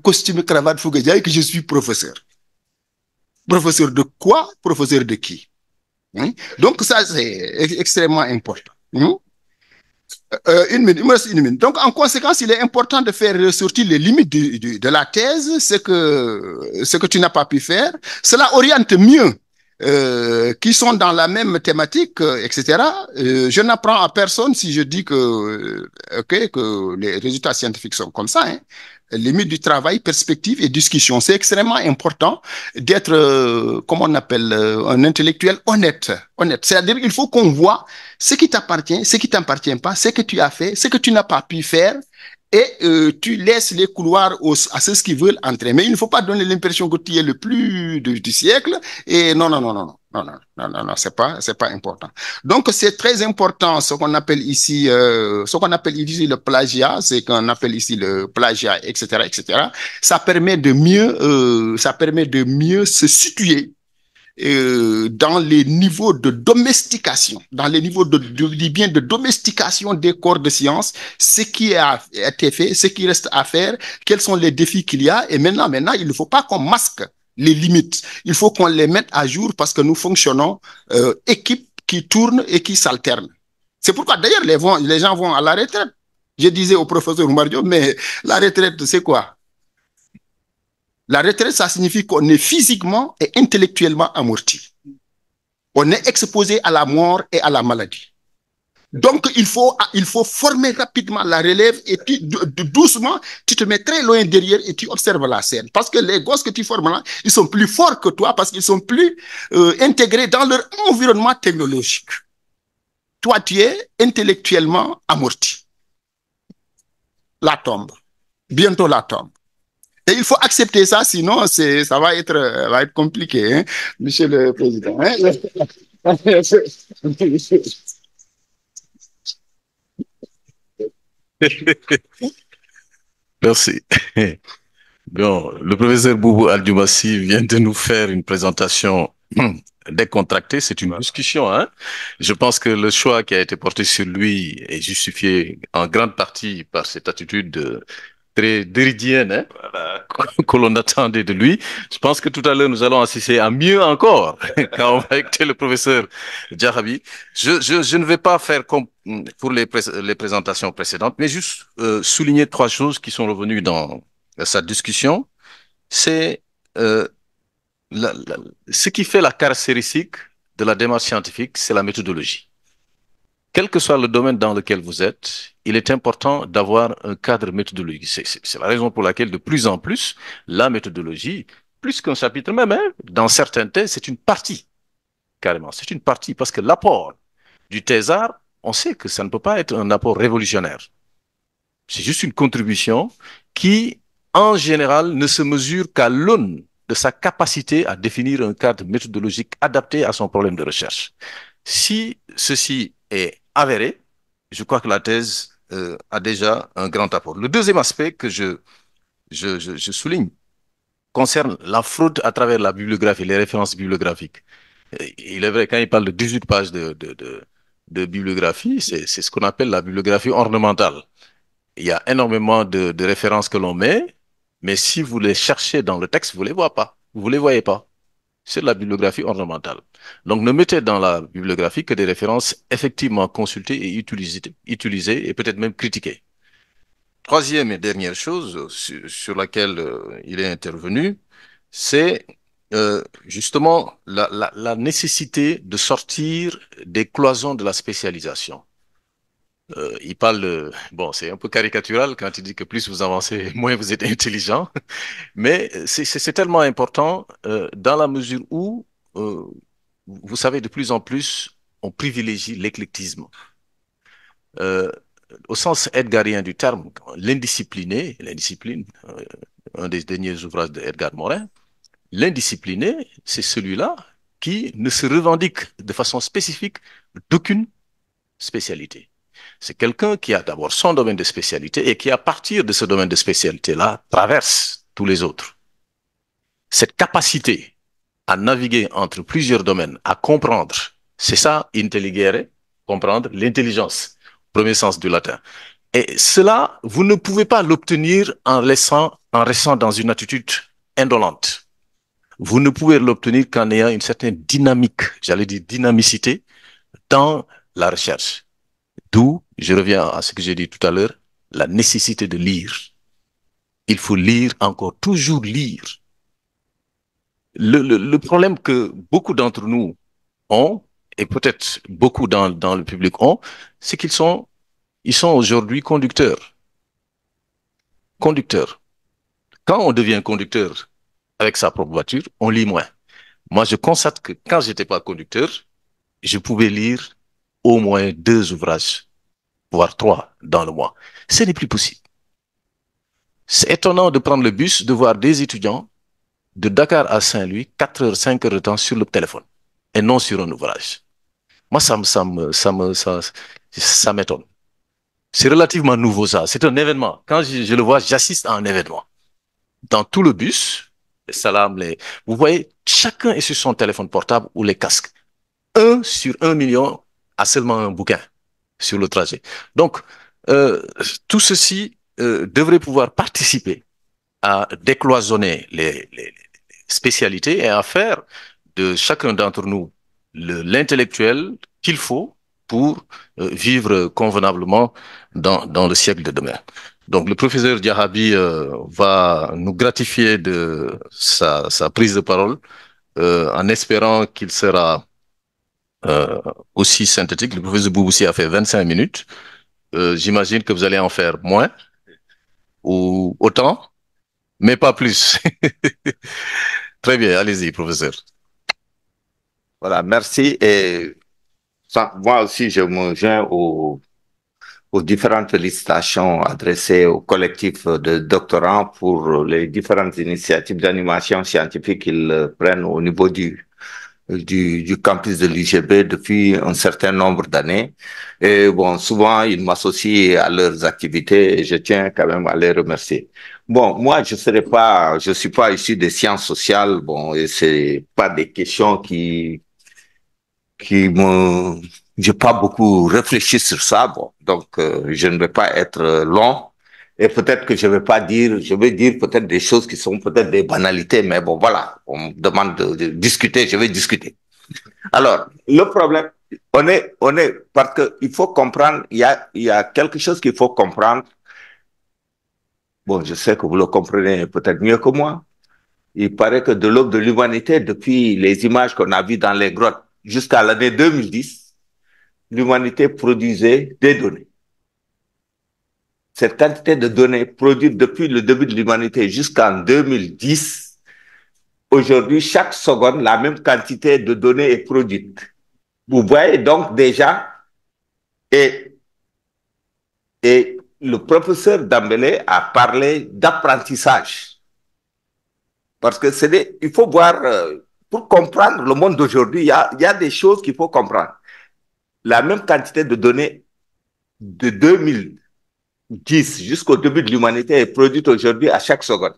costume, cravate, fouguedia, et que je suis professeur. Professeur de quoi? Professeur de qui? Hein? Donc, ça, c'est extrêmement important. Hein? Une minute, il me reste une minute. Donc, en conséquence, il est important de faire ressortir les limites de la thèse, ce que tu n'as pas pu faire. Cela oriente mieux qui sont dans la même thématique, etc. Je n'apprends à personne si je dis que les résultats scientifiques sont comme ça. Hein. Limite du travail, perspective et discussion. C'est extrêmement important d'être, comment on appelle, un intellectuel honnête. Honnête. C'est-à-dire qu'il faut qu'on voit ce qui t'appartient, ce qui t'appartient pas, ce que tu as fait, ce que tu n'as pas pu faire, et tu laisses les couloirs à ceux qui veulent entrer. Mais il ne faut pas donner l'impression que tu es le plus du siècle. Et non, non, non, non, non. Non, non, non, non, non, c'est pas important. Donc, c'est très important ce qu'on appelle ici, le plagiat, c'est qu'on appelle ici le plagiat, etc., etc. Ça permet de mieux se situer dans les niveaux de domestication, dans les niveaux de domestication des corps de science, ce qui a été fait, ce qui reste à faire, quels sont les défis qu'il y a. Et maintenant, il ne faut pas qu'on masque les limites. Il faut qu'on les mette à jour parce que nous fonctionnons équipe qui tourne et qui s'alterne. C'est pourquoi d'ailleurs les gens vont à la retraite. Je disais au professeur Mario, mais la retraite, c'est quoi? La retraite, ça signifie qu'on est physiquement et intellectuellement amorti. On est exposé à la mort et à la maladie. Donc, il faut former rapidement la relève et doucement, tu te mets très loin derrière et tu observes la scène. Parce que les gosses que tu formes là, ils sont plus forts que toi parce qu'ils sont plus intégrés dans leur environnement technologique. Toi, tu es intellectuellement amorti. La tombe. Bientôt la tombe. Et il faut accepter ça, sinon ça va être compliqué, hein, Monsieur le Président. Hein? Merci. Bon, le professeur Boubou Aldoumassi vient de nous faire une présentation décontractée. C'est une discussion, hein. Je pense que le choix qui a été porté sur lui est justifié en grande partie par cette attitude très déridienne, hein, voilà, que l'on attendait de lui. Je pense que tout à l'heure, nous allons assister à mieux encore quand on va écouter le professeur Djarabi. Je ne vais pas faire comme pour les présentations précédentes, mais juste souligner trois choses qui sont revenues dans sa discussion. C'est euh, ce qui fait la caractéristique de la démarche scientifique, c'est la méthodologie. Quel que soit le domaine dans lequel vous êtes, il est important d'avoir un cadre méthodologique. C'est la raison pour laquelle, de plus en plus, la méthodologie, plus qu'un chapitre même, hein, dans certains thèses, c'est une partie, carrément. C'est une partie, parce que l'apport du thésard, on sait que ça ne peut pas être un apport révolutionnaire. C'est juste une contribution qui, en général, ne se mesure qu'à l'aune de sa capacité à définir un cadre méthodologique adapté à son problème de recherche. Si ceci est avéré, je crois que la thèse a déjà un grand apport. Le deuxième aspect que je souligne concerne la fraude à travers la bibliographie, les références bibliographiques. Il est vrai, quand il parle de 18 pages de bibliographie, c'est ce qu'on appelle la bibliographie ornementale. Il y a énormément de références que l'on met, mais si vous les cherchez dans le texte, vous les voyez pas. Vous les voyez pas. C'est de la bibliographie ornementale. Donc, ne mettez dans la bibliographie que des références effectivement consultées et utilisées et peut-être même critiquées. Troisième et dernière chose sur laquelle il est intervenu, c'est justement la nécessité de sortir des cloisons de la spécialisation. Il parle de... Bon, c'est un peu caricatural quand il dit que plus vous avancez, moins vous êtes intelligent. Mais c'est tellement important dans la mesure où, euh, vous savez, de plus en plus, on privilégie l'éclectisme. Euh, Au sens edgarien du terme, l'indiscipliné, l'indiscipline, un des derniers ouvrages d'Edgar Morin, l'indiscipliné, c'est celui-là qui ne se revendique de façon spécifique d'aucune spécialité. C'est quelqu'un qui a d'abord son domaine de spécialité et qui, à partir de ce domaine de spécialité-là, traverse tous les autres. Cette capacité à naviguer entre plusieurs domaines, à comprendre, c'est ça, intelligere, comprendre, l'intelligence, premier sens du latin. Et cela, vous ne pouvez pas l'obtenir en restant dans une attitude indolente. Vous ne pouvez l'obtenir qu'en ayant une certaine dynamique, j'allais dire dynamicité, dans la recherche. D'où, je reviens à ce que j'ai dit tout à l'heure, la nécessité de lire. Il faut lire encore, toujours lire. Le problème que beaucoup d'entre nous ont, et peut-être beaucoup dans le public ont, c'est ils sont aujourd'hui conducteurs. Conducteurs. Quand on devient conducteur avec sa propre voiture, on lit moins. Moi, je constate que quand j'étais pas conducteur, je pouvais lire au moins 2 ouvrages, voire 3 dans le mois. Ce n'est plus possible. C'est étonnant de prendre le bus, de voir des étudiants de Dakar à Saint-Louis, 4 heures, 5 heures de temps sur le téléphone et non sur un ouvrage. Moi, ça m'étonne. C'est relativement nouveau, ça. C'est un événement. Quand je le vois, j'assiste à un événement. Dans tout le bus, les salams, vous voyez, chacun est sur son téléphone portable ou les casques. 1 sur 1 million a seulement un bouquin sur le trajet. Donc, euh, tout ceci devrait pouvoir participer à décloisonner les spécialités et à faire de chacun d'entre nous l'intellectuel qu'il faut pour vivre convenablement dans le siècle de demain. Donc le professeur Diahabi va nous gratifier de sa prise de parole en espérant qu'il sera aussi synthétique. Le professeur Bouboussi a fait 25 minutes. J'imagine que vous allez en faire moins ou autant, mais pas plus. Très bien, allez-y, professeur. Voilà, merci. Et moi aussi, je me joins aux différentes félicitations adressées au collectif de doctorants pour les différentes initiatives d'animation scientifique qu'ils prennent au niveau du campus de l'UGB depuis un certain nombre d'années. Et bon, souvent, ils m'associent à leurs activités et je tiens quand même à les remercier. Bon, moi, je suis pas issu des sciences sociales, bon, et c'est pas des questions qui me, j'ai pas beaucoup réfléchi sur ça, bon, donc je ne vais pas être long et peut-être que je vais dire peut-être des choses qui sont peut-être des banalités, mais bon, voilà, on me demande de discuter, je vais discuter. Alors, le problème, parce que il faut comprendre, il y a quelque chose qu'il faut comprendre. Bon, je sais que vous le comprenez peut-être mieux que moi. Il paraît que de l'aube de l'humanité, depuis les images qu'on a vues dans les grottes jusqu'à l'année 2010, l'humanité produisait des données. Cette quantité de données produite depuis le début de l'humanité jusqu'en 2010, aujourd'hui, chaque seconde, la même quantité de données est produite. Vous voyez donc déjà, et, et le professeur Dambélé a parlé d'apprentissage. Parce que il faut voir, pour comprendre le monde d'aujourd'hui, il y a des choses qu'il faut comprendre. La même quantité de données de 2010 jusqu'au début de l'humanité est produite aujourd'hui à chaque seconde.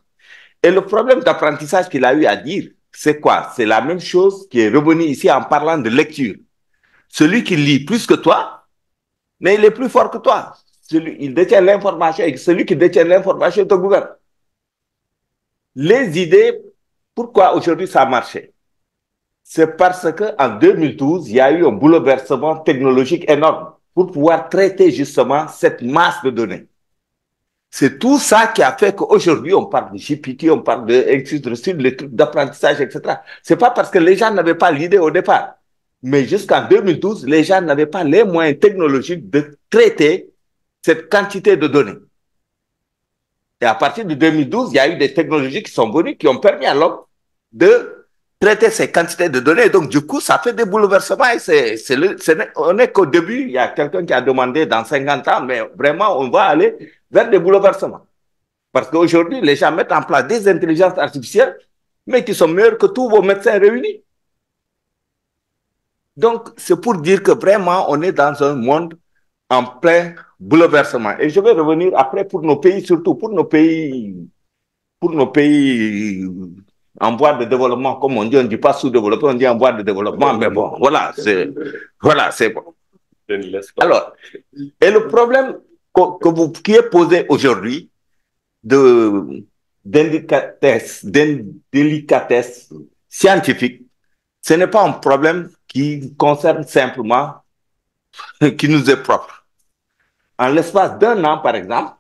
Et le problème d'apprentissage qu'il a eu à dire, c'est quoi? C'est la même chose qui est revenu ici en parlant de lecture. Celui qui lit plus que toi, mais il est plus fort que toi. Il détient l'information et celui qui détient l'information te gouverne. Les idées, pourquoi aujourd'hui ça a marché? C'est parce qu'en 2012, il y a eu un bouleversement technologique énorme pour pouvoir traiter justement cette masse de données. C'est tout ça qui a fait qu'aujourd'hui, on parle de GPT, on parle de les trucs d'apprentissage, etc. C'est pas parce que les gens n'avaient pas l'idée au départ. Mais jusqu'en 2012, les gens n'avaient pas les moyens technologiques de traiter cette quantité de données. Et à partir de 2012, il y a eu des technologies qui sont venues, qui ont permis à l'homme de traiter ces quantités de données. Donc, du coup, ça fait des bouleversements. Et on n'est qu'au début. Il y a quelqu'un qui a demandé dans 50 ans, mais vraiment, on va aller vers des bouleversements. Parce qu'aujourd'hui, les gens mettent en place des intelligences artificielles, mais qui sont meilleures que tous vos médecins réunis. Donc, c'est pour dire que vraiment, on est dans un monde en plein bouleversement. Et je vais revenir après pour nos pays, surtout pour nos pays en voie de développement, comme on dit pas sous-développé, on dit en voie de développement, mais bon, voilà, c'est bon. Alors, et le problème qui est posé aujourd'hui d'indélicatesse scientifique, ce n'est pas un problème qui concerne simplement, qui nous est propre. En l'espace d'un an, par exemple,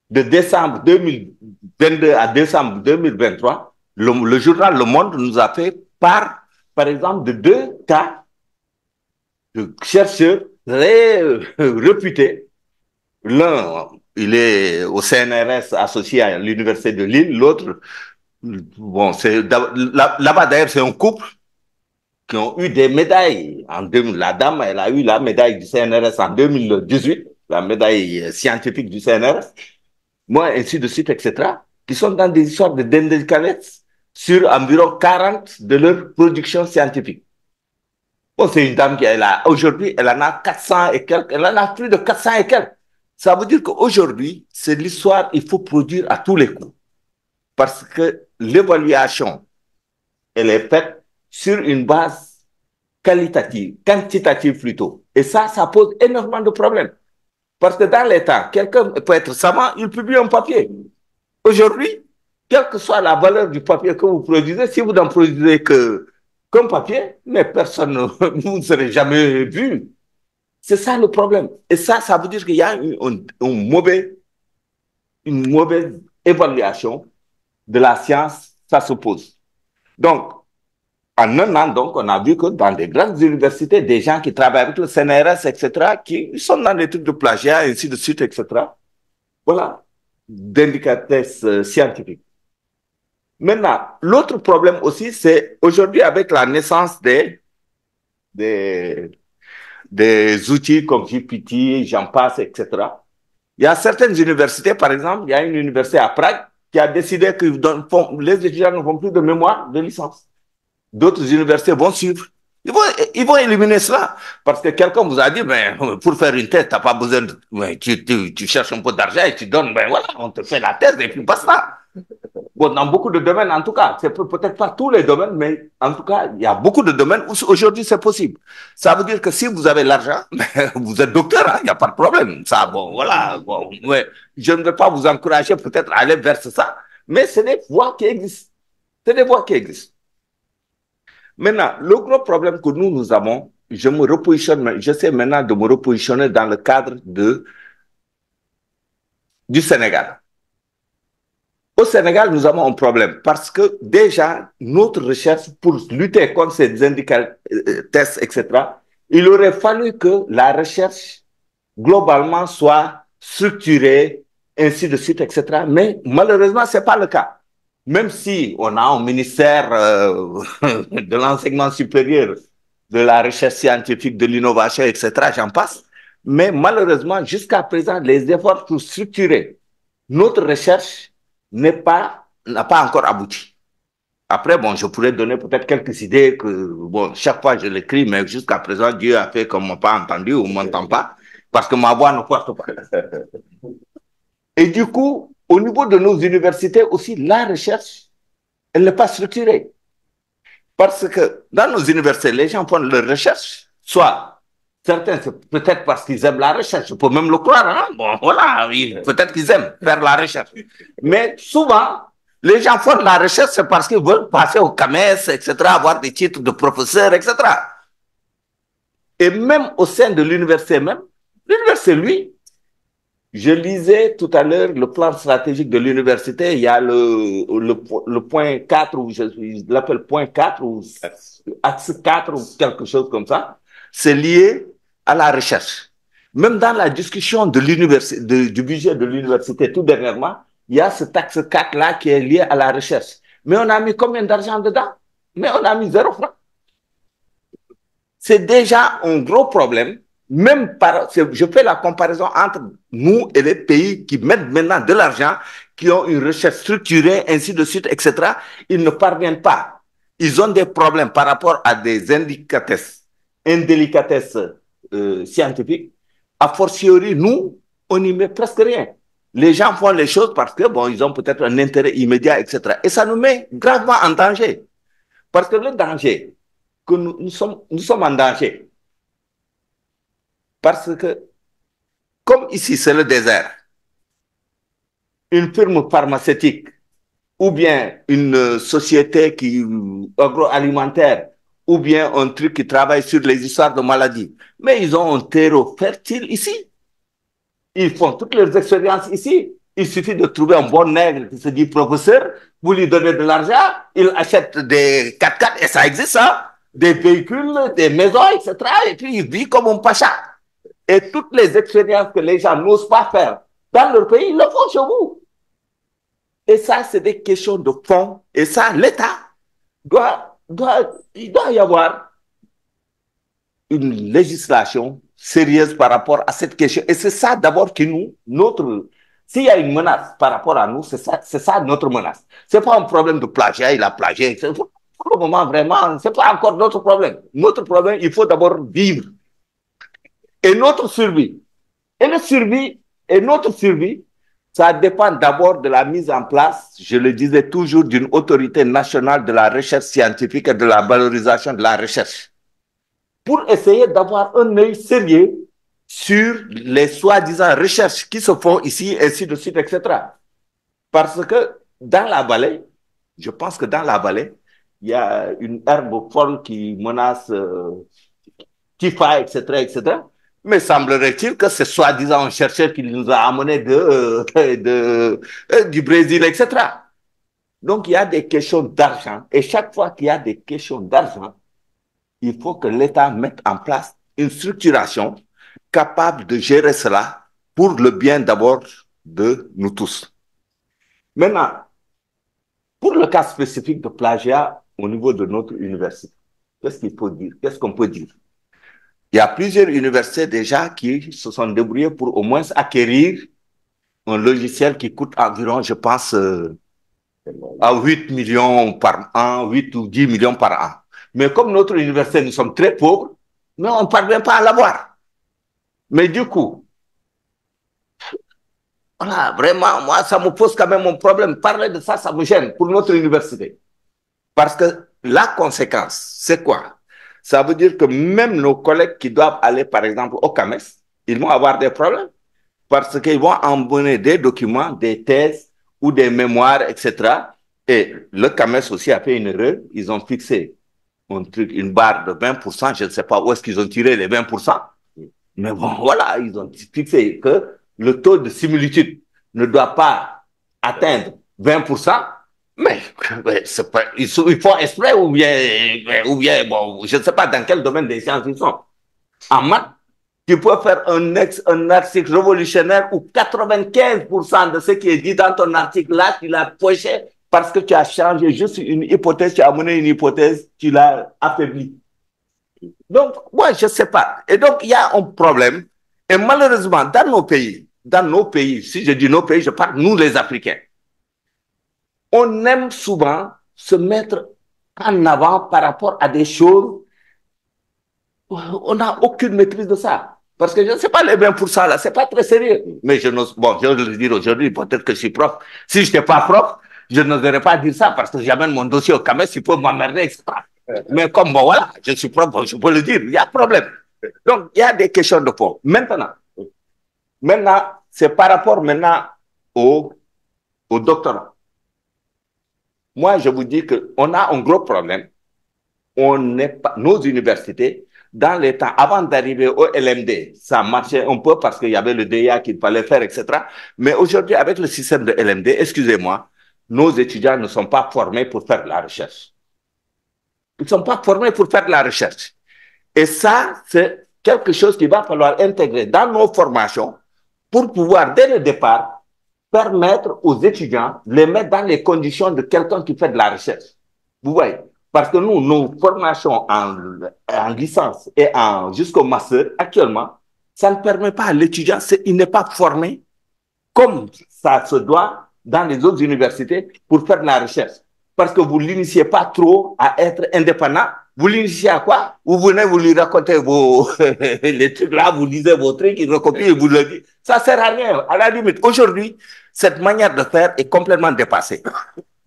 de décembre 2022 à décembre 2023, le journal Le Monde nous a fait part, par exemple, de 2 cas de chercheurs très réputés. L'un, il est au CNRS associé à l'Université de Lille, l'autre, bon, là-bas d'ailleurs, c'est un couple qui ont eu des médailles. La dame, elle a eu la médaille du CNRS en 2018, la médaille scientifique du CNRS. Moi, ainsi de suite, etc., qui sont dans des histoires de délicatesse sur environ 40 de leur production scientifique. Bon, c'est une dame qui est là. Aujourd'hui, elle en a 400 et quelques. Elle en a plus de 400 et quelques. Ça veut dire qu'aujourd'hui, c'est l'histoire, il faut produire à tous les coups. Parce que l'évaluation, elle est faite sur une base qualitative, quantitative plutôt. Et ça pose énormément de problèmes. Parce que dans les temps, quelqu'un peut être savant, il publie un papier. Aujourd'hui, quelle que soit la valeur du papier que vous produisez, si vous n'en produisez qu'un papier, mais personne, vous ne serez jamais vu. C'est ça le problème. Et ça veut dire qu'il y a une mauvaise évaluation de la science, ça se pose. Donc, en un an, donc, on a vu que dans des grandes universités, des gens qui travaillent avec le CNRS, etc., qui sont dans des trucs de plagiat, ainsi de suite, etc., voilà, d'indicatesse scientifique. Maintenant, l'autre problème aussi, c'est aujourd'hui avec la naissance des outils comme GPT, j'en passe, etc. Il y a certaines universités, par exemple, il y a une université à Prague qui a décidé que les étudiants ne font plus de mémoire de licence. D'autres universités vont suivre. Ils vont éliminer cela. Parce que quelqu'un vous a dit, ben, pour faire une thèse, tu n'as pas besoin de... Ben, tu cherches un peu d'argent et tu donnes, ben voilà, on te fait la thèse et puis basta. Bon, dans beaucoup de domaines, en tout cas, c'est peut-être pas tous les domaines, mais en tout cas, il y a beaucoup de domaines où aujourd'hui c'est possible. Ça veut dire que si vous avez l'argent, vous êtes docteur, hein, il n'y a pas de problème. Ça, bon, voilà. Bon, ouais. Je ne vais pas vous encourager peut-être à aller vers ça, mais c'est des voies qui existent. C'est des voies qui existent. Maintenant, le gros problème que nous avons, j'essaie maintenant de me repositionner dans le cadre du Sénégal. Au Sénégal, nous avons un problème parce que déjà, notre recherche pour lutter contre ces indicateurs, etc., il aurait fallu que la recherche globalement soit structurée, ainsi de suite, etc. Mais malheureusement, ce n'est pas le cas. Même si on a un ministère de l'enseignement supérieur, de la recherche scientifique, de l'innovation, etc., j'en passe, mais malheureusement, jusqu'à présent, les efforts pour structurer notre recherche n'a pas encore abouti. Après, bon, je pourrais donner peut-être quelques idées que, bon, chaque fois je l'écris, mais jusqu'à présent, Dieu a fait qu'on ne m'a pas entendu ou ne m'entend pas, parce que ma voix ne porte pas. Et du coup, au niveau de nos universités aussi, la recherche, elle n'est pas structurée. Parce que dans nos universités, les gens font leur recherche, soit certains, c'est peut-être parce qu'ils aiment la recherche, je peux même le croire, hein? Bon, voilà, peut-être qu'ils aiment faire la recherche. Mais souvent, les gens font la recherche, c'est parce qu'ils veulent passer au CAMES, etc., avoir des titres de professeur, etc. Et même au sein de l'université même, l'université, lui, Je lisais tout à l'heure le plan stratégique de l'université. Il y a le point 4, ou je l'appelle point 4, ou axe 4, ou quelque chose comme ça. C'est lié à la recherche. Même dans la discussion de du budget de l'université, tout dernièrement, il y a cet axe 4-là qui est lié à la recherche. Mais on a mis combien d'argent dedans? Mais on a mis 0 franc. C'est déjà un gros problème. Même je fais la comparaison entre nous et les pays qui mettent maintenant de l'argent, qui ont une recherche structurée, ainsi de suite, etc. Ils ne parviennent pas. Ils ont des problèmes par rapport à des indélicatesses scientifiques. A fortiori, nous, on n'y met presque rien. Les gens font les choses parce que, bon, ils ont peut-être un intérêt immédiat, etc. Et ça nous met gravement en danger. Parce que le danger, que nous sommes en danger. Parce que, comme ici, c'est le désert, une firme pharmaceutique ou bien une société agroalimentaire ou bien un truc qui travaille sur les histoires de maladies, mais ils ont un terreau fertile ici. Ils font toutes leurs expériences ici. Il suffit de trouver un bon nègre qui se dit professeur, vous lui donnez de l'argent, il achète des 4x4, et ça existe, hein, des véhicules, des maisons, etc. Et puis il vit comme un pacha. Et toutes les expériences que les gens n'osent pas faire dans leur pays, ils le font chez vous. Et ça, c'est des questions de fond. Et ça, l'État il doit y avoir une législation sérieuse par rapport à cette question. Et c'est ça d'abord qui s'il y a une menace par rapport à nous, c'est ça notre menace. C'est pas un problème de plagiat, il a plagié. Pour le moment, vraiment, c'est pas encore notre problème. Notre problème, il faut d'abord vivre. Et notre survie, notre survie, ça dépend d'abord de la mise en place, je le disais toujours, d'une autorité nationale de la recherche scientifique et de la valorisation de la recherche, pour essayer d'avoir un œil sérieux sur les soi-disant recherches qui se font ici, ainsi de suite, etc. Parce que dans la vallée, je pense que dans la vallée, il y a une herbe folle qui menace Tifa, etc., etc. Mais semblerait-il que c'est soi-disant un chercheur qui nous a amenés du Brésil, etc. Donc, il y a des questions d'argent. Et chaque fois qu'il y a des questions d'argent, il faut que l'État mette en place une structuration capable de gérer cela pour le bien d'abord de nous tous. Maintenant, pour le cas spécifique de plagiat au niveau de notre université, qu'est-ce qu'il faut dire? Qu'est-ce qu'on peut dire? Il y a plusieurs universités déjà qui se sont débrouillées pour au moins acquérir un logiciel qui coûte environ, je pense, à 8 millions par an, 8 ou 10 millions par an. Mais comme notre université, nous sommes très pauvres, mais on ne parvient pas à l'avoir. Mais du coup, voilà, vraiment, moi, ça me pose quand même un problème. Parler de ça, ça me gêne pour notre université. Parce que la conséquence, c'est quoi? Ça veut dire que même nos collègues qui doivent aller, par exemple, au CAMES, ils vont avoir des problèmes parce qu'ils vont emmener des documents, des thèses ou des mémoires, etc. Et le CAMES aussi a fait une erreur. Ils ont fixé une barre de 20%. Je ne sais pas où est-ce qu'ils ont tiré les 20%. Mais bon, voilà, ils ont fixé que le taux de similitude ne doit pas atteindre 20%. Mais pas, ils font exprès ou bien bon, je ne sais pas dans quel domaine des sciences ils sont. En maths, tu peux faire un article révolutionnaire où 95% de ce qui est dit dans ton article là, tu l'as poché parce que tu as changé juste une hypothèse, tu as amené une hypothèse, tu l'as affaiblie. Donc, moi, je ne sais pas. Et donc, il y a un problème. Et malheureusement, dans nos pays, si je dis nos pays, je parle nous les Africains, on aime souvent se mettre en avant par rapport à des choses. On n'a aucune maîtrise de ça. Parce que je ne sais pas, les 20% là, c'est pas très sérieux. Mais je n'ose, bon, je vais le dire aujourd'hui, peut-être que je suis prof. Si je n'étais pas prof, je n'oserais pas dire ça parce que j'amène mon dossier au CAMES, il peut m'emmerder, etc. Mais comme, bon, voilà, je suis prof, je peux le dire, il y a problème. Donc, il y a des questions de fond. Maintenant, c'est par rapport maintenant au doctorat. Moi, je vous dis qu'on a un gros problème. Nos universités dans les temps, avant d'arriver au LMD, ça marchait un peu parce qu'il y avait le DIA qu'il fallait faire, etc. Mais aujourd'hui, avec le système de LMD, excusez-moi, nos étudiants ne sont pas formés pour faire de la recherche. Ils ne sont pas formés pour faire de la recherche. Et ça, c'est quelque chose qu'il va falloir intégrer dans nos formations pour pouvoir, dès le départ, permettre aux étudiants de les mettre dans les conditions de quelqu'un qui fait de la recherche. Vous voyez? Parce que nous, nos formations en licence et jusqu'au master, actuellement, ça ne permet pas à l'étudiant, il n'est pas formé comme ça se doit dans les autres universités pour faire de la recherche. Parce que vous ne l'initiez pas trop à être indépendant. Vous l'initiez à quoi? Vous venez, vous lui racontez les trucs là, vous lisez vos trucs, il recopie et vous le dit. Ça ne sert à rien. À la limite, aujourd'hui, cette manière de faire est complètement dépassée.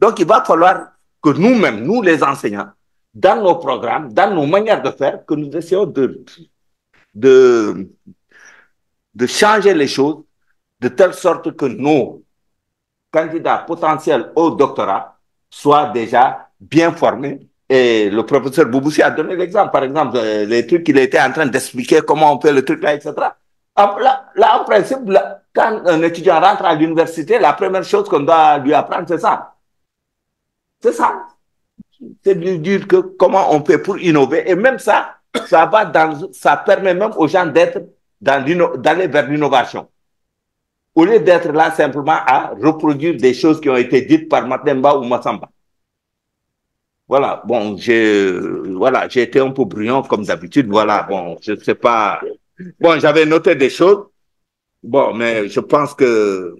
Donc, il va falloir que nous-mêmes, nous les enseignants, dans nos programmes, dans nos manières de faire, que nous essayons de changer les choses de telle sorte que nos candidats potentiels au doctorat soient déjà bien formés. Et le professeur Bouboussi a donné l'exemple, par exemple, les trucs qu'il était en train d'expliquer, comment on fait le truc là, etc. Là, en principe, quand un étudiant rentre à l'université, la première chose qu'on doit lui apprendre, c'est ça. C'est ça. C'est de lui dire que comment on fait pour innover. Et même ça, ça permet même aux gens d'aller vers l'innovation. Au lieu d'être là simplement à reproduire des choses qui ont été dites par Matemba ou Massamba. Voilà, bon, j'ai été un peu brillant comme d'habitude. Voilà, bon, je ne sais pas. Bon, j'avais noté des choses. Bon, mais je pense que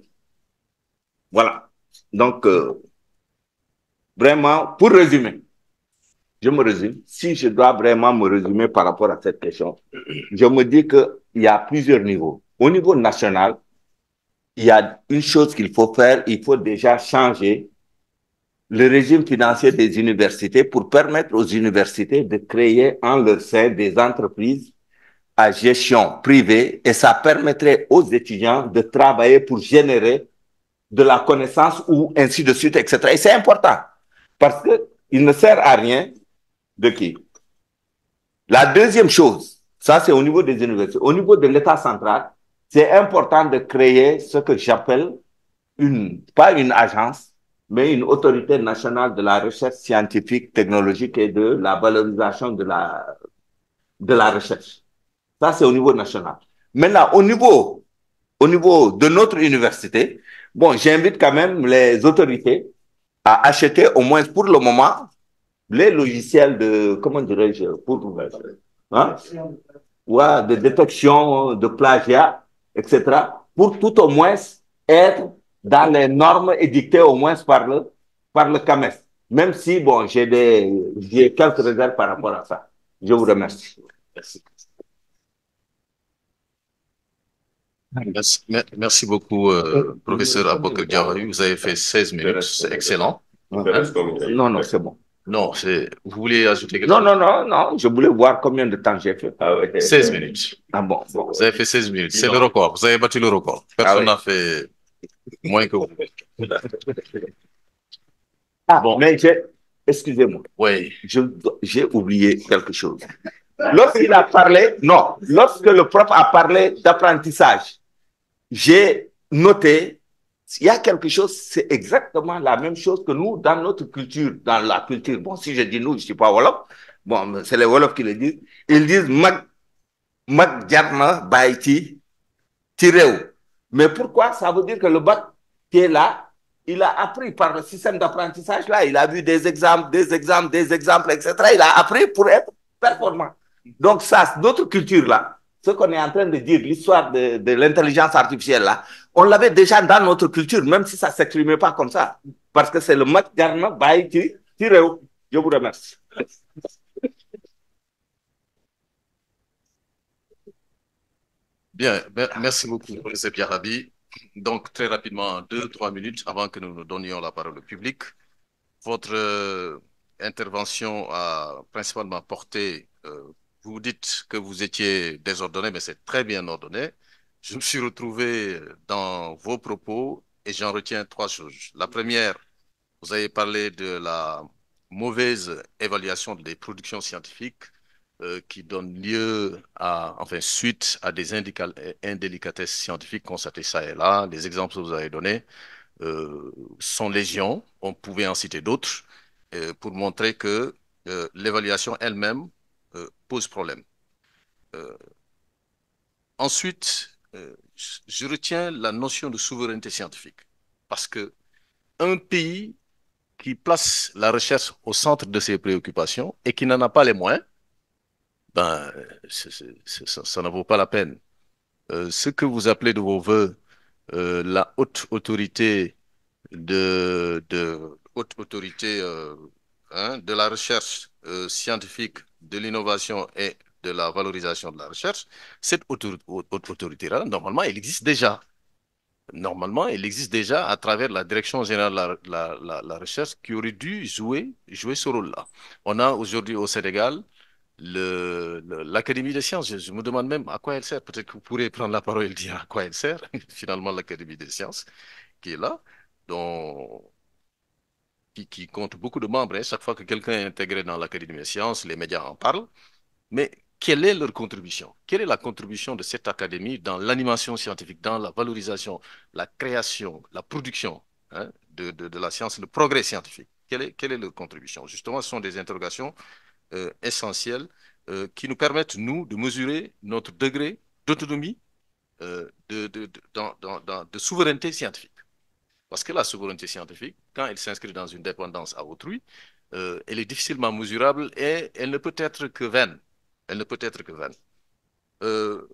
voilà. Donc, vraiment, pour résumer, je me résume. Si je dois vraiment me résumer par rapport à cette question, je me dis qu'il y a plusieurs niveaux. Au niveau national, il y a une chose qu'il faut faire, il faut déjà changer le régime financier des universités pour permettre aux universités de créer en leur sein des entreprises à gestion privée et ça permettrait aux étudiants de travailler pour générer de la connaissance ou ainsi de suite, etc. Et c'est important parce qu'il ne sert à rien de qui. La deuxième chose, ça c'est au niveau des universités, au niveau de l'État central, c'est important de créer ce que j'appelle pas une agence, mais une autorité nationale de la recherche scientifique, technologique et de la valorisation de la recherche. Ça, c'est au niveau national. Maintenant, au niveau de notre université, bon, j'invite quand même les autorités à acheter au moins pour le moment les logiciels de, comment dirais-je, hein, ouais, de détection, de plagiat, etc., pour tout au moins être dans les normes édictées au moins par le CAMES. Même si, bon, j'ai quelques réserves par rapport à ça. Je vous remercie. Merci. Merci beaucoup, professeur Aboukar Diawari. Vous avez fait 16 minutes, c'est excellent. Non, non, c'est bon. Non, vous voulez ajouter quelque chose? Non, je voulais voir combien de temps j'ai fait. 16 minutes. Ah bon, Vous avez fait 16 minutes, c'est le record, vous avez battu le record. Personne n'a fait moins que vous. Ah bon, mais excusez-moi. Oui. J'ai oublié quelque chose. Lorsqu'il a parlé, lorsque le prof a parlé d'apprentissage, j'ai noté, il y a quelque chose, c'est exactement la même chose que nous, dans notre culture, dans la culture. Bon, si je dis nous, je ne suis pas Wolof, bon, c'est les Wolofs qui le disent. Ils disent Mag Djarma Baïti Tireu. Mais pourquoi? Ça veut dire que le bac qui est là, il a appris par le système d'apprentissage là, il a vu des exemples, etc. Il a appris pour être performant. Donc ça, notre culture là, ce qu'on est en train de dire, l'histoire de l'intelligence artificielle là, on l'avait déjà dans notre culture, même si ça ne s'exprimait pas comme ça. Parce que c'est le Mag Djarma Baïti Tireu. Je vous remercie. Bien, merci beaucoup, professeur Diarabi. Donc, très rapidement, 2-3 minutes avant que nous nous donnions la parole au public. Votre intervention a principalement porté, vous dites que vous étiez désordonné, mais c'est très bien ordonné. Je me suis retrouvé dans vos propos et j'en retiens 3 choses. La première, vous avez parlé de la mauvaise évaluation des productions scientifiques qui donne lieu à, enfin, suite à des indélicatesses scientifiques constatées ça et là. Les exemples que vous avez donnés sont légion. On pouvait en citer d'autres pour montrer que l'évaluation elle-même pose problème. Euh, Ensuite, je retiens la notion de souveraineté scientifique parce que un pays qui place la recherche au centre de ses préoccupations et qui n'en a pas les moyens, ben, ça ne vaut pas la peine. Ce que vous appelez de vos voeux la haute autorité haute autorité de la recherche scientifique, de l'innovation et de la valorisation de la recherche, cette haute autorité-là, normalement, elle existe déjà. Normalement, elle existe déjà à travers la Direction générale de la recherche qui aurait dû jouer ce rôle-là. On a aujourd'hui au Sénégal l'Académie des sciences. Je me demande même à quoi elle sert. Peut-être que vous pourrez prendre la parole et dire à quoi elle sert, finalement, l'Académie des sciences qui est là, dont, qui compte beaucoup de membres. Hein. Chaque fois que quelqu'un est intégré dans l'Académie des sciences, les médias en parlent. Mais quelle est leur contribution? Quelle est la contribution de cette académie dans l'animation scientifique, dans la valorisation, la création, la production hein, de la science, le progrès scientifique? Quelle est leur contribution? Justement, ce sont des interrogations essentielles qui nous permettent, nous, de mesurer notre degré d'autonomie, de souveraineté scientifique. Parce que la souveraineté scientifique, quand elle s'inscrit dans une dépendance à autrui, elle est difficilement mesurable et elle ne peut être que vaine. Elle ne peut être que vaine. Euh,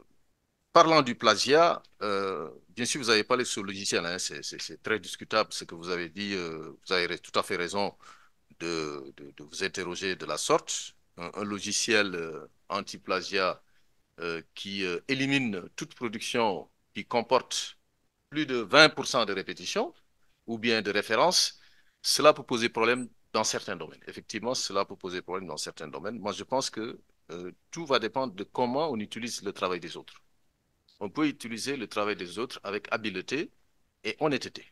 Parlant du plagiat, bien sûr, vous avez parlé sur le logiciel, hein, c'est très discutable ce que vous avez dit. Vous avez tout à fait raison de vous interroger de la sorte. Un logiciel anti-plagiat qui élimine toute production qui comporte plus de 20% de répétition ou bien de référence, cela peut poser problème dans certains domaines. Effectivement, cela peut poser problème dans certains domaines. Moi, je pense que tout va dépendre de comment on utilise le travail des autres. On peut utiliser le travail des autres avec habileté et honnêteté.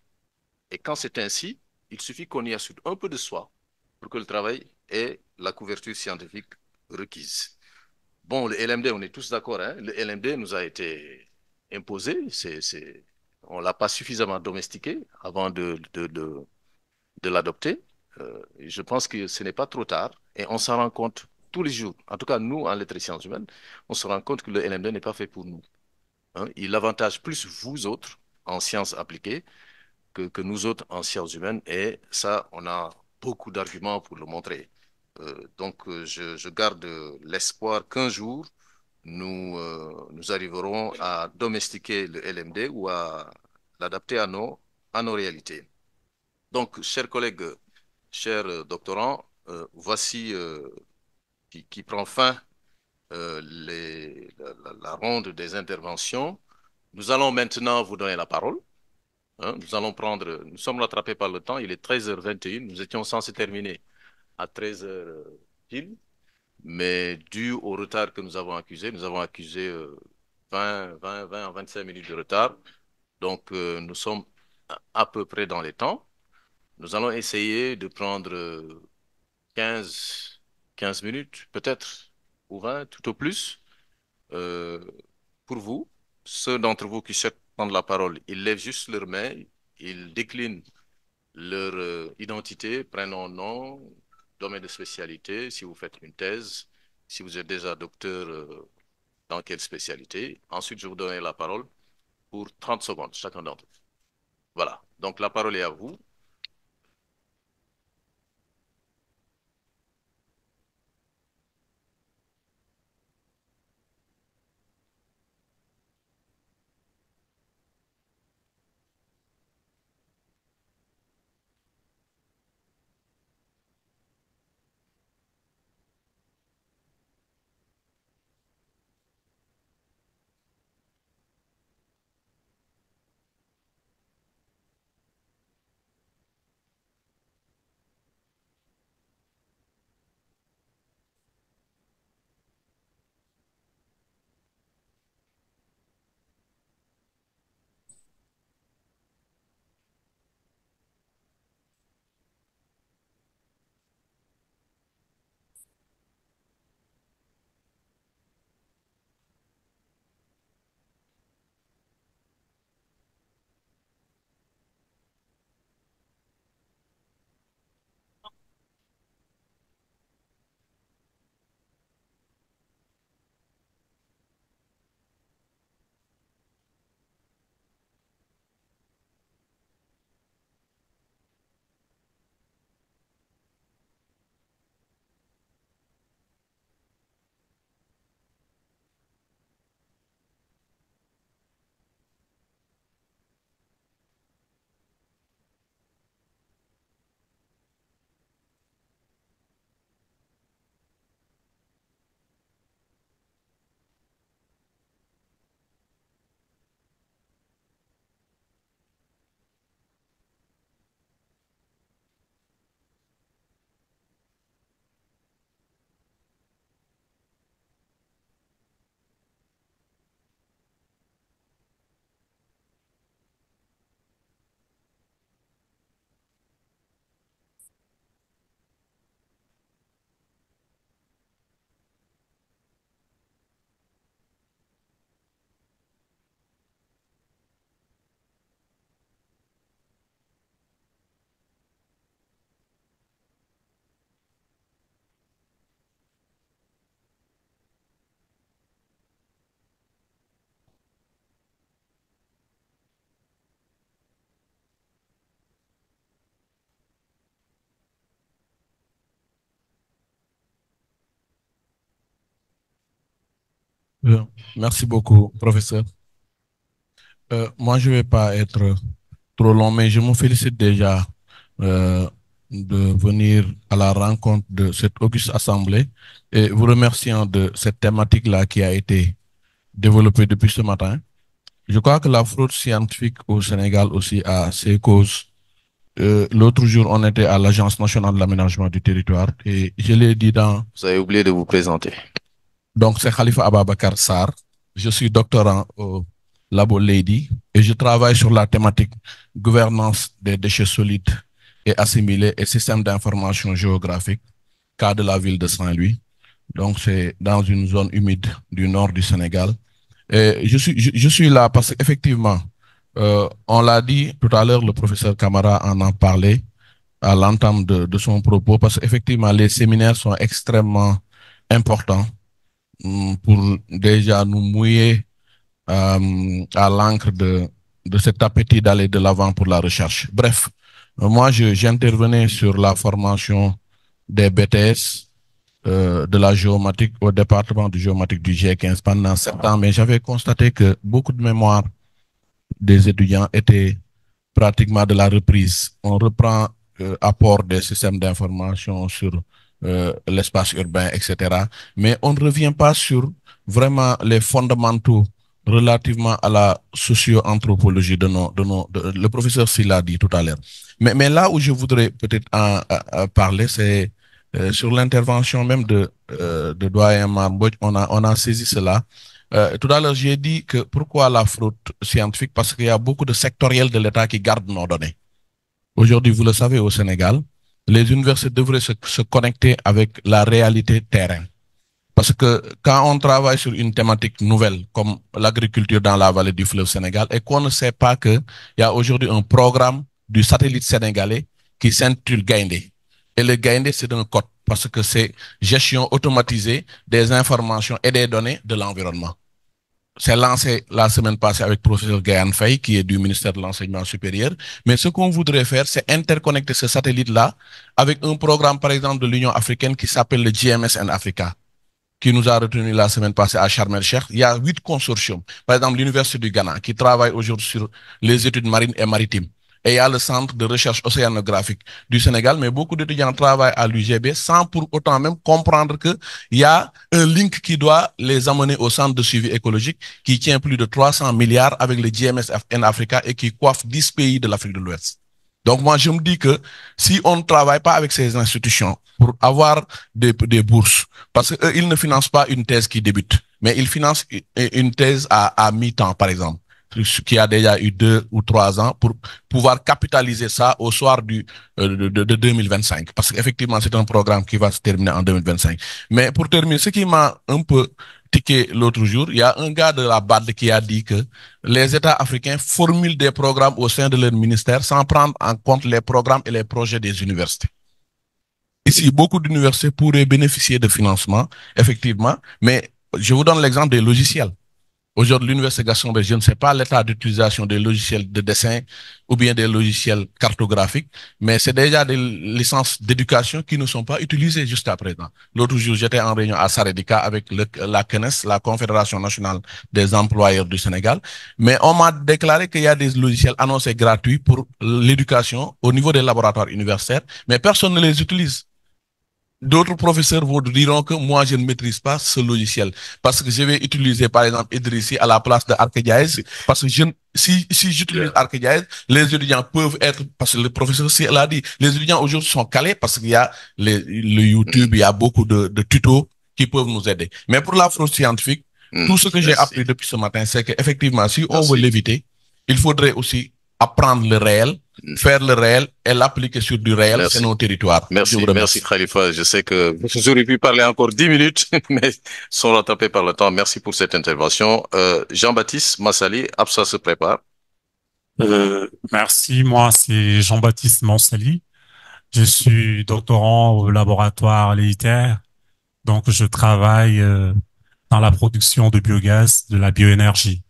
Et quand c'est ainsi, il suffit qu'on y ajoute un peu de soi pour que le travail ait la couverture scientifique requise. Bon, le LMD, on est tous d'accord, hein? Le LMD nous a été imposé. On ne l'a pas suffisamment domestiqué avant de l'adopter. Je pense que ce n'est pas trop tard et on s'en rend compte tous les jours. En tout cas, nous, en lettres et sciences humaines, on se rend compte que le LMD n'est pas fait pour nous. Hein. Il avantage plus vous autres en sciences appliquées que nous autres en sciences humaines et ça, on a beaucoup d'arguments pour le montrer. Je garde l'espoir qu'un jour, nous arriverons à domestiquer le LMD ou à l'adapter à nos réalités. Donc, chers collègues, chers doctorants, voici qui prend fin la ronde des interventions. Nous allons maintenant vous donner la parole. Hein. Nous sommes rattrapés par le temps, il est 13h21, nous étions censés terminer à 13h pile, mais dû au retard que nous avons accusé 20 à 25 minutes de retard, donc nous sommes à peu près dans les temps. Nous allons essayer de prendre 15, 15 minutes, peut-être, ou 20, tout au plus, euh, pour vous. Ceux d'entre vous qui souhaitent prendre la parole, ils lèvent juste leur main, ils déclinent leur identité, prénom, nom, domaine de spécialité, si vous faites une thèse, si vous êtes déjà docteur, dans quelle spécialité. Ensuite, je vous donnerai la parole pour 30 secondes, chacun d'entre vous. Voilà. Donc, la parole est à vous. Euh, Merci beaucoup, professeur. Moi, je vais pas être trop long, mais je me félicite déjà euh, de venir à la rencontre de cette auguste assemblée et vous remerciant de cette thématique-là qui a été développée depuis ce matin. Je crois que la fraude scientifique au Sénégal aussi a ses causes. L'autre jour, on était à l'Agence nationale de l'aménagement du territoire et je l'ai dit dans... Vous avez oublié de vous présenter. Donc, c'est Khalifa Ababakar Sarr. Je suis doctorant au Labo Lady et je travaille sur la thématique gouvernance des déchets solides et assimilés et système d'information géographique, cas de la ville de Saint-Louis. Donc, c'est dans une zone humide du nord du Sénégal. Et je suis là parce qu'effectivement, on l'a dit tout à l'heure, le professeur Camara en a parlé à l'entame de son propos, parce qu'effectivement, les séminaires sont extrêmement importants pour déjà nous mouiller à l'encre de cet appétit d'aller de l'avant pour la recherche. Bref, moi, j'intervenais sur la formation des BTS de la géomatique au département de géomatique du G15 pendant 7 ans, mais j'avais constaté que beaucoup de mémoires des étudiants étaient pratiquement de la reprise. On reprend apport des systèmes d'information sur l'espace urbain, etc. Mais on ne revient pas sur vraiment les fondamentaux relativement à la socio-anthropologie le professeur Sylla l'a dit tout à l'heure. Mais là où je voudrais peut-être parler, c'est sur l'intervention même de doyen Marbodj, on a saisi cela. Tout à l'heure, j'ai dit que pourquoi la fraude scientifique? Parce qu'il y a beaucoup de sectoriels de l'État qui gardent nos données. Aujourd'hui, vous le savez, au Sénégal, les universités devraient se connecter avec la réalité terrain. Parce que quand on travaille sur une thématique nouvelle, comme l'agriculture dans la vallée du fleuve Sénégal, et qu'on ne sait pas qu'il y a aujourd'hui un programme du satellite sénégalais qui s'intitule Gaindé. Et le Gaindé, c'est un code, parce que c'est gestion automatisée des informations et des données de l'environnement. C'est lancé la semaine passée avec le professeur Gayan Faye, qui est du ministère de l'Enseignement supérieur. Mais ce qu'on voudrait faire, c'est interconnecter ce satellite-là avec un programme, par exemple, de l'Union africaine qui s'appelle le GMS en Africa, qui nous a retenu la semaine passée à Sharm el-Sheikh. Il y a 8 consortiums. Par exemple, l'Université du Ghana, qui travaille aujourd'hui sur les études marines et maritimes. Et il y a le Centre de recherche océanographique du Sénégal, mais beaucoup d'étudiants travaillent à l'UGB sans pour autant même comprendre qu'il y a un link qui doit les amener au Centre de suivi écologique qui tient plus de 300 milliards avec le GMS en Africa et qui coiffe 10 pays de l'Afrique de l'Ouest. Donc moi, je me dis que si on ne travaille pas avec ces institutions pour avoir des bourses, parce qu'ils ne financent pas une thèse qui débute, mais ils financent une thèse à mi-temps, par exemple, qui a déjà eu 2 ou 3 ans pour pouvoir capitaliser ça au soir de 2025. Parce qu'effectivement, c'est un programme qui va se terminer en 2025. Mais pour terminer, ce qui m'a un peu tiqué l'autre jour, il y a un gars de la BAD qui a dit que les États africains formulent des programmes au sein de leur ministère sans prendre en compte les programmes et les projets des universités. Ici, beaucoup d'universités pourraient bénéficier de financement, effectivement, mais je vous donne l'exemple des logiciels. Aujourd'hui, l'Université Gaston Berger, je ne sais pas l'état d'utilisation des logiciels de dessin ou bien des logiciels cartographiques, mais c'est déjà des licences d'éducation qui ne sont pas utilisées jusqu'à présent. L'autre jour, j'étais en réunion à Saredika avec la CNES, la Confédération nationale des employeurs du Sénégal, mais on m'a déclaré qu'il y a des logiciels annoncés gratuits pour l'éducation au niveau des laboratoires universitaires, mais personne ne les utilise. D'autres professeurs vous diront que moi, je ne maîtrise pas ce logiciel parce que je vais utiliser, par exemple, Idrissi à la place de Arcadiaïs parce que si j'utilise Arcadiaïs, les étudiants peuvent être, parce que le professeur l'a dit, les étudiants aujourd'hui sont calés parce qu'il y a le YouTube, il y a beaucoup de tutos qui peuvent nous aider. Mais pour la fraude scientifique, tout ce que j'ai appris depuis ce matin, c'est qu'effectivement, si on veut l'éviter, il faudrait aussi apprendre le réel, faire le réel et l'appliquer sur du réel, c'est nos territoires. Merci Khalifa. Je sais que vous auriez pu parler encore 10 minutes, mais sont rattrapés par le temps. Merci pour cette intervention. Jean-Baptiste Massali, Absa se prépare. Merci, moi c'est Jean-Baptiste Mansali. Je suis doctorant au laboratoire Léiter. Donc je travaille dans la production de biogaz, de la bioénergie.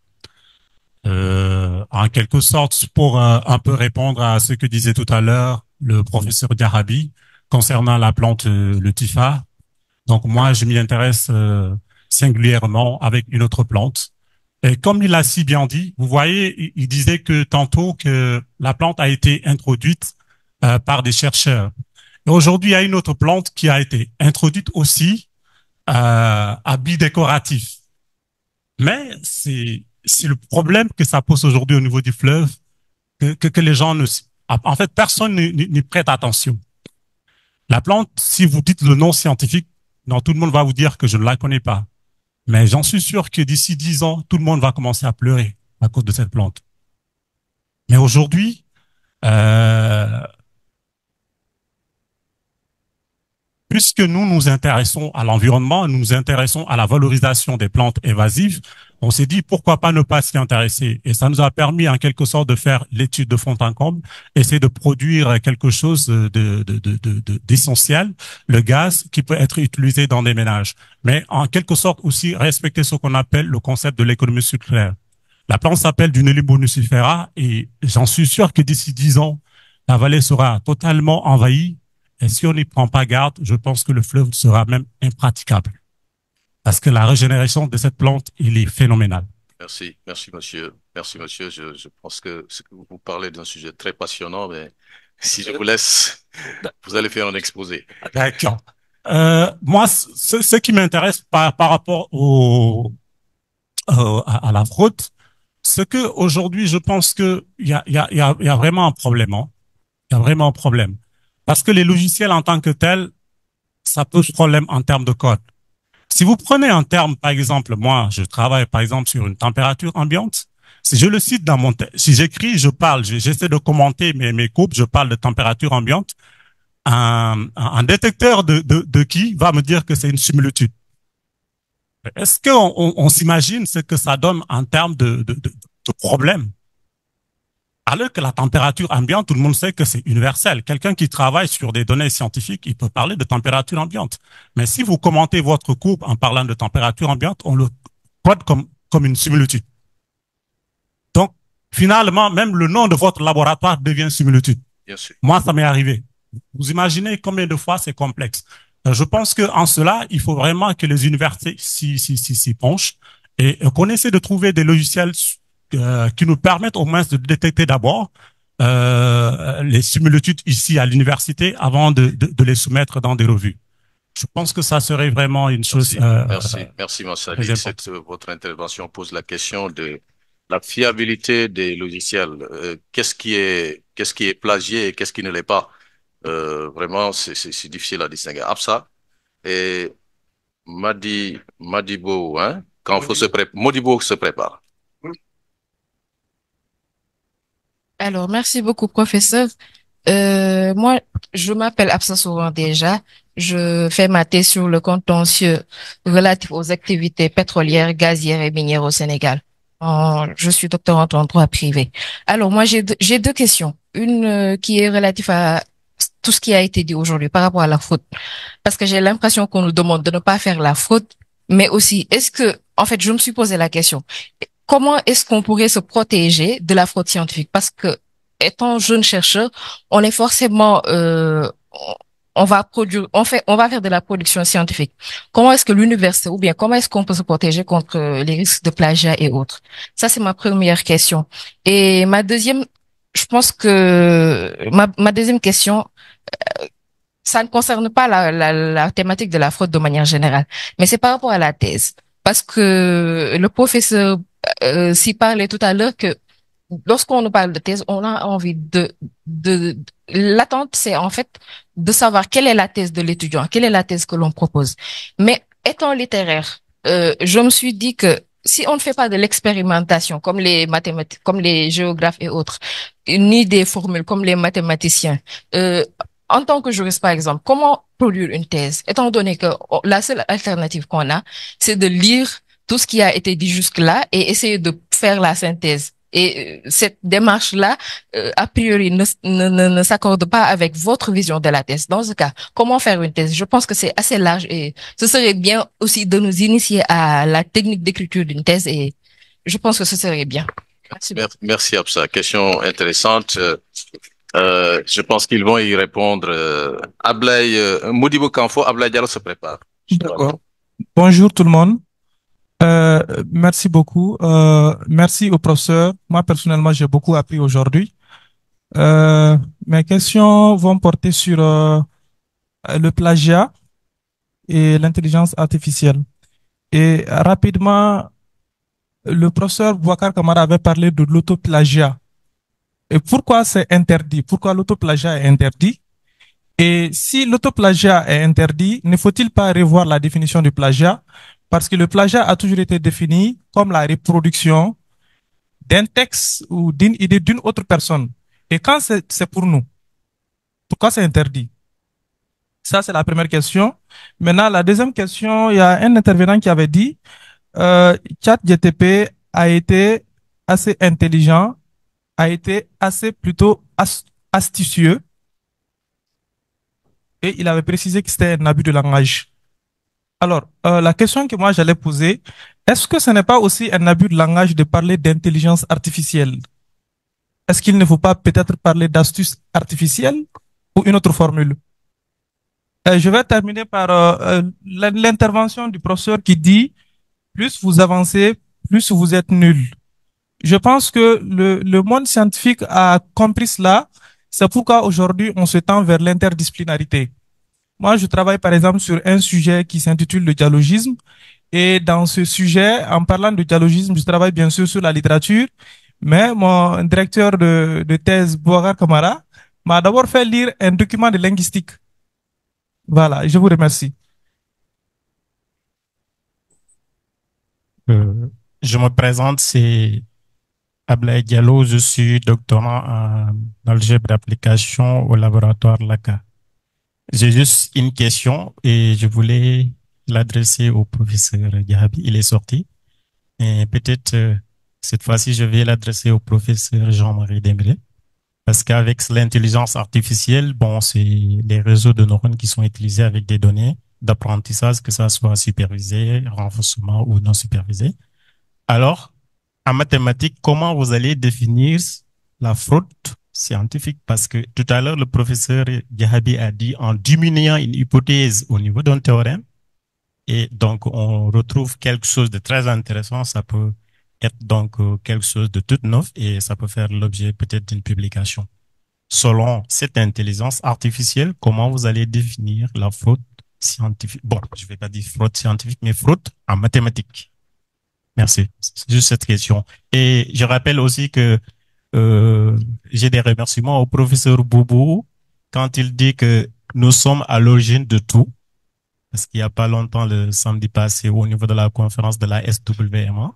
En quelque sorte, pour un peu répondre à ce que disait tout à l'heure le professeur Diarabi concernant la plante le Tifa. Donc moi, je m'y intéresse singulièrement avec une autre plante. Et comme il a si bien dit, vous voyez, il disait que tantôt que la plante a été introduite par des chercheurs. Et aujourd'hui, il y a une autre plante qui a été introduite aussi à but décoratif. Mais c'est le problème que ça pose aujourd'hui au niveau du fleuve, que les gens ne... En fait, personne n'y prête attention. La plante, si vous dites le nom scientifique, non, tout le monde va vous dire que je ne la connais pas. Mais j'en suis sûr que d'ici 10 ans, tout le monde va commencer à pleurer à cause de cette plante. Mais aujourd'hui, puisque nous nous intéressons à l'environnement, nous nous intéressons à la valorisation des plantes invasives, on s'est dit pourquoi pas ne pas s'y intéresser. Et ça nous a permis en quelque sorte de faire l'étude de fond en comble, essayer de produire quelque chose d'essentiel, le gaz qui peut être utilisé dans des ménages. Mais en quelque sorte aussi respecter ce qu'on appelle le concept de l'économie circulaire. La plante s'appelle du Nelumbo nucifera et j'en suis sûr que d'ici 10 ans, la vallée sera totalement envahie. Et si on n'y prend pas garde, je pense que le fleuve sera même impraticable. Parce que la régénération de cette plante, il est phénoménal. Merci, merci monsieur. Merci monsieur. Je pense que vous parlez d'un sujet très passionnant, mais si je vous laisse, vous allez faire un exposé. D'accord. Moi, ce qui m'intéresse par rapport à la fraude, c'est que aujourd'hui, je pense que il y a vraiment un problème. Hein. Il y a vraiment un problème. Parce que les logiciels en tant que tels, ça pose problème en termes de code. Si vous prenez un terme, par exemple, moi, je travaille par exemple sur une température ambiante. Si je le cite dans mon texte, si j'écris, je parle, j'essaie de commenter mes coupes, je parle de température ambiante. Un détecteur de qui va me dire que c'est une similitude. Est-ce qu'on s'imagine ce que ça donne en termes de problème? Alors que la température ambiante, tout le monde sait que c'est universel. Quelqu'un qui travaille sur des données scientifiques, il peut parler de température ambiante. Mais si vous commentez votre courbe en parlant de température ambiante, on le code comme une similitude. Donc, finalement, même le nom de votre laboratoire devient une similitude. Bien sûr. Moi, ça m'est arrivé. Vous imaginez combien de fois c'est complexe. Je pense que en cela, il faut vraiment que les universités s'y penchent et qu'on essaie de trouver des logiciels qui nous permettent au moins de détecter d'abord les similitudes ici à l'université avant de les soumettre dans des revues. Je pense que ça serait vraiment une chose. Merci, Massali. Votre intervention pose la question de la fiabilité des logiciels. Qu'est-ce qui est plagié et qu'est-ce qui ne l'est pas? Vraiment, c'est difficile à distinguer. Absa et Madibo, hein? Quand il faut se préparer, Modibo se prépare. Alors, merci beaucoup, professeur. Moi, je m'appelle Absa Souran déjà. Je fais ma thèse sur le contentieux relatif aux activités pétrolières, gazières et minières au Sénégal. Je suis doctorante en droit privé. Alors, moi, j'ai deux questions. Une qui est relative à tout ce qui a été dit aujourd'hui par rapport à la fraude. Parce que j'ai l'impression qu'on nous demande de ne pas faire la fraude, mais aussi, en fait, je me suis posé la question. Comment est-ce qu'on pourrait se protéger de la fraude scientifique? Parce que, étant jeune chercheur, on est forcément, on va faire de la production scientifique. Comment est-ce que l'université, ou bien comment est-ce qu'on peut se protéger contre les risques de plagiat et autres? Ça, c'est ma première question. Et ma deuxième, je pense que ma deuxième question, ça ne concerne pas la thématique de la fraude de manière générale, mais c'est par rapport à la thèse. Parce que le professeur s'y parlait tout à l'heure que lorsqu'on nous parle de thèse, on a envie l'attente, c'est en fait de savoir quelle est la thèse de l'étudiant, quelle est la thèse que l'on propose. Mais étant littéraire, je me suis dit que si on ne fait pas de l'expérimentation comme les mathématiques, comme les géographes et autres, ni des formules comme les mathématiciens, en tant que juriste, par exemple, comment produire une thèse, étant donné que la seule alternative qu'on a, c'est de lire tout ce qui a été dit jusque-là et essayer de faire la synthèse. Et cette démarche-là, a priori, ne s'accorde pas avec votre vision de la thèse. Dans ce cas, comment faire une thèse? Je pense que c'est assez large et ce serait bien aussi de nous initier à la technique d'écriture d'une thèse et je pense que ce serait bien. Merci Absa. Question intéressante. Je pense qu'ils vont y répondre. Ablaye, Modibo Kanfo, Ablaye Diallo se prépare. D'accord. Bonjour tout le monde. Merci beaucoup. Merci au professeur. Moi, personnellement, j'ai beaucoup appris aujourd'hui. Mes questions vont porter sur le plagiat et l'intelligence artificielle. Et rapidement, le professeur Boubacar Kamara avait parlé de l'autoplagiat. Et pourquoi c'est interdit? Pourquoi l'autoplagiat est interdit? Et si l'autoplagiat est interdit, ne faut-il pas revoir la définition du plagiat? Parce que le plagiat a toujours été défini comme la reproduction d'un texte ou d'une idée d'une autre personne. Et quand c'est pour nous, pourquoi c'est interdit? Ça, c'est la première question. Maintenant, la deuxième question, il y a un intervenant qui avait dit, ChatGPT a été assez intelligent, a été assez plutôt astucieux, et il avait précisé que c'était un abus de langage. Alors, la question que moi j'allais poser, est-ce que ce n'est pas aussi un abus de langage de parler d'intelligence artificielle? Est-ce qu'il ne faut pas peut-être parler d'astuce artificielle ou une autre formule? Je vais terminer par l'intervention du professeur qui dit, plus vous avancez, plus vous êtes nul. Je pense que le monde scientifique a compris cela. C'est pourquoi aujourd'hui on se tend vers l'interdisciplinarité. Moi, je travaille par exemple sur un sujet qui s'intitule le dialogisme. Et dans ce sujet, en parlant de dialogisme, je travaille bien sûr sur la littérature, mais mon directeur de thèse, Boubacar Kamara, m'a d'abord fait lire un document de linguistique. Voilà, je vous remercie. Je me présente, c'est Ablaye Diallo, je suis doctorant en algèbre d'application au laboratoire LACA. J'ai juste une question et je voulais l'adresser au professeur Gabi. Il est sorti. Et peut-être cette fois-ci, je vais l'adresser au professeur Jean-Marie Dembélé. Parce qu'avec l'intelligence artificielle, bon, c'est les réseaux de neurones qui sont utilisés avec des données d'apprentissage, que ça soit supervisé, renforcement ou non supervisé. Alors, en mathématiques, comment vous allez définir la fraude scientifique? Parce que tout à l'heure, le professeur Gahabi a dit en diminuant une hypothèse au niveau d'un théorème, et donc on retrouve quelque chose de très intéressant. Ça peut être donc quelque chose de tout neuf et ça peut faire l'objet peut-être d'une publication. Selon cette intelligence artificielle, comment vous allez définir la fraude scientifique? Bon, je ne vais pas dire fraude scientifique, mais fraude en mathématiques. Merci. C'est juste cette question. Et je rappelle aussi que j'ai des remerciements au professeur Boubou quand il dit que nous sommes à l'origine de tout. Parce qu'il n'y a pas longtemps, le samedi passé, au niveau de la conférence de la SWMA,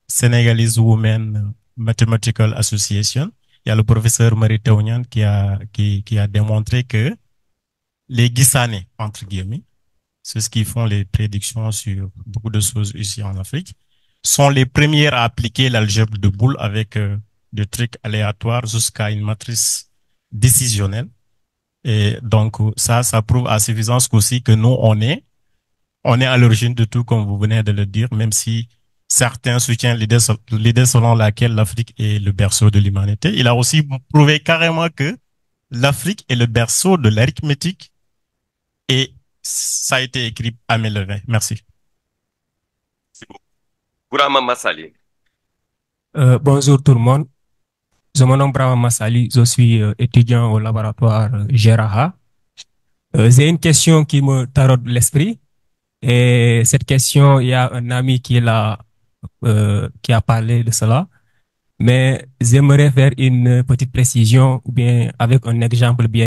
Senegalese Women Mathematical Association, il y a le professeur Marie Taounian qui a démontré que les Guissanais, entre guillemets, c'est ce qui font les prédictions sur beaucoup de choses ici en Afrique, sont les premières à appliquer l'algèbre de Boole avec des trucs aléatoires jusqu'à une matrice décisionnelle. Et donc, ça prouve à suffisance aussi que nous, on est à l'origine de tout, comme vous venez de le dire, même si certains soutiennent l'idée selon laquelle l'Afrique est le berceau de l'humanité. Il a aussi prouvé carrément que l'Afrique est le berceau de l'arithmétique et ça a été écrit à main levée. Merci. Bourama Massali. Bonjour tout le monde. Je me nomme Brahma Massali, je suis étudiant au laboratoire Geraha. J'ai une question qui me taraude l'esprit. Et cette question, il y a un ami qui a parlé de cela. Mais j'aimerais faire une petite précision ou bien avec un exemple bien.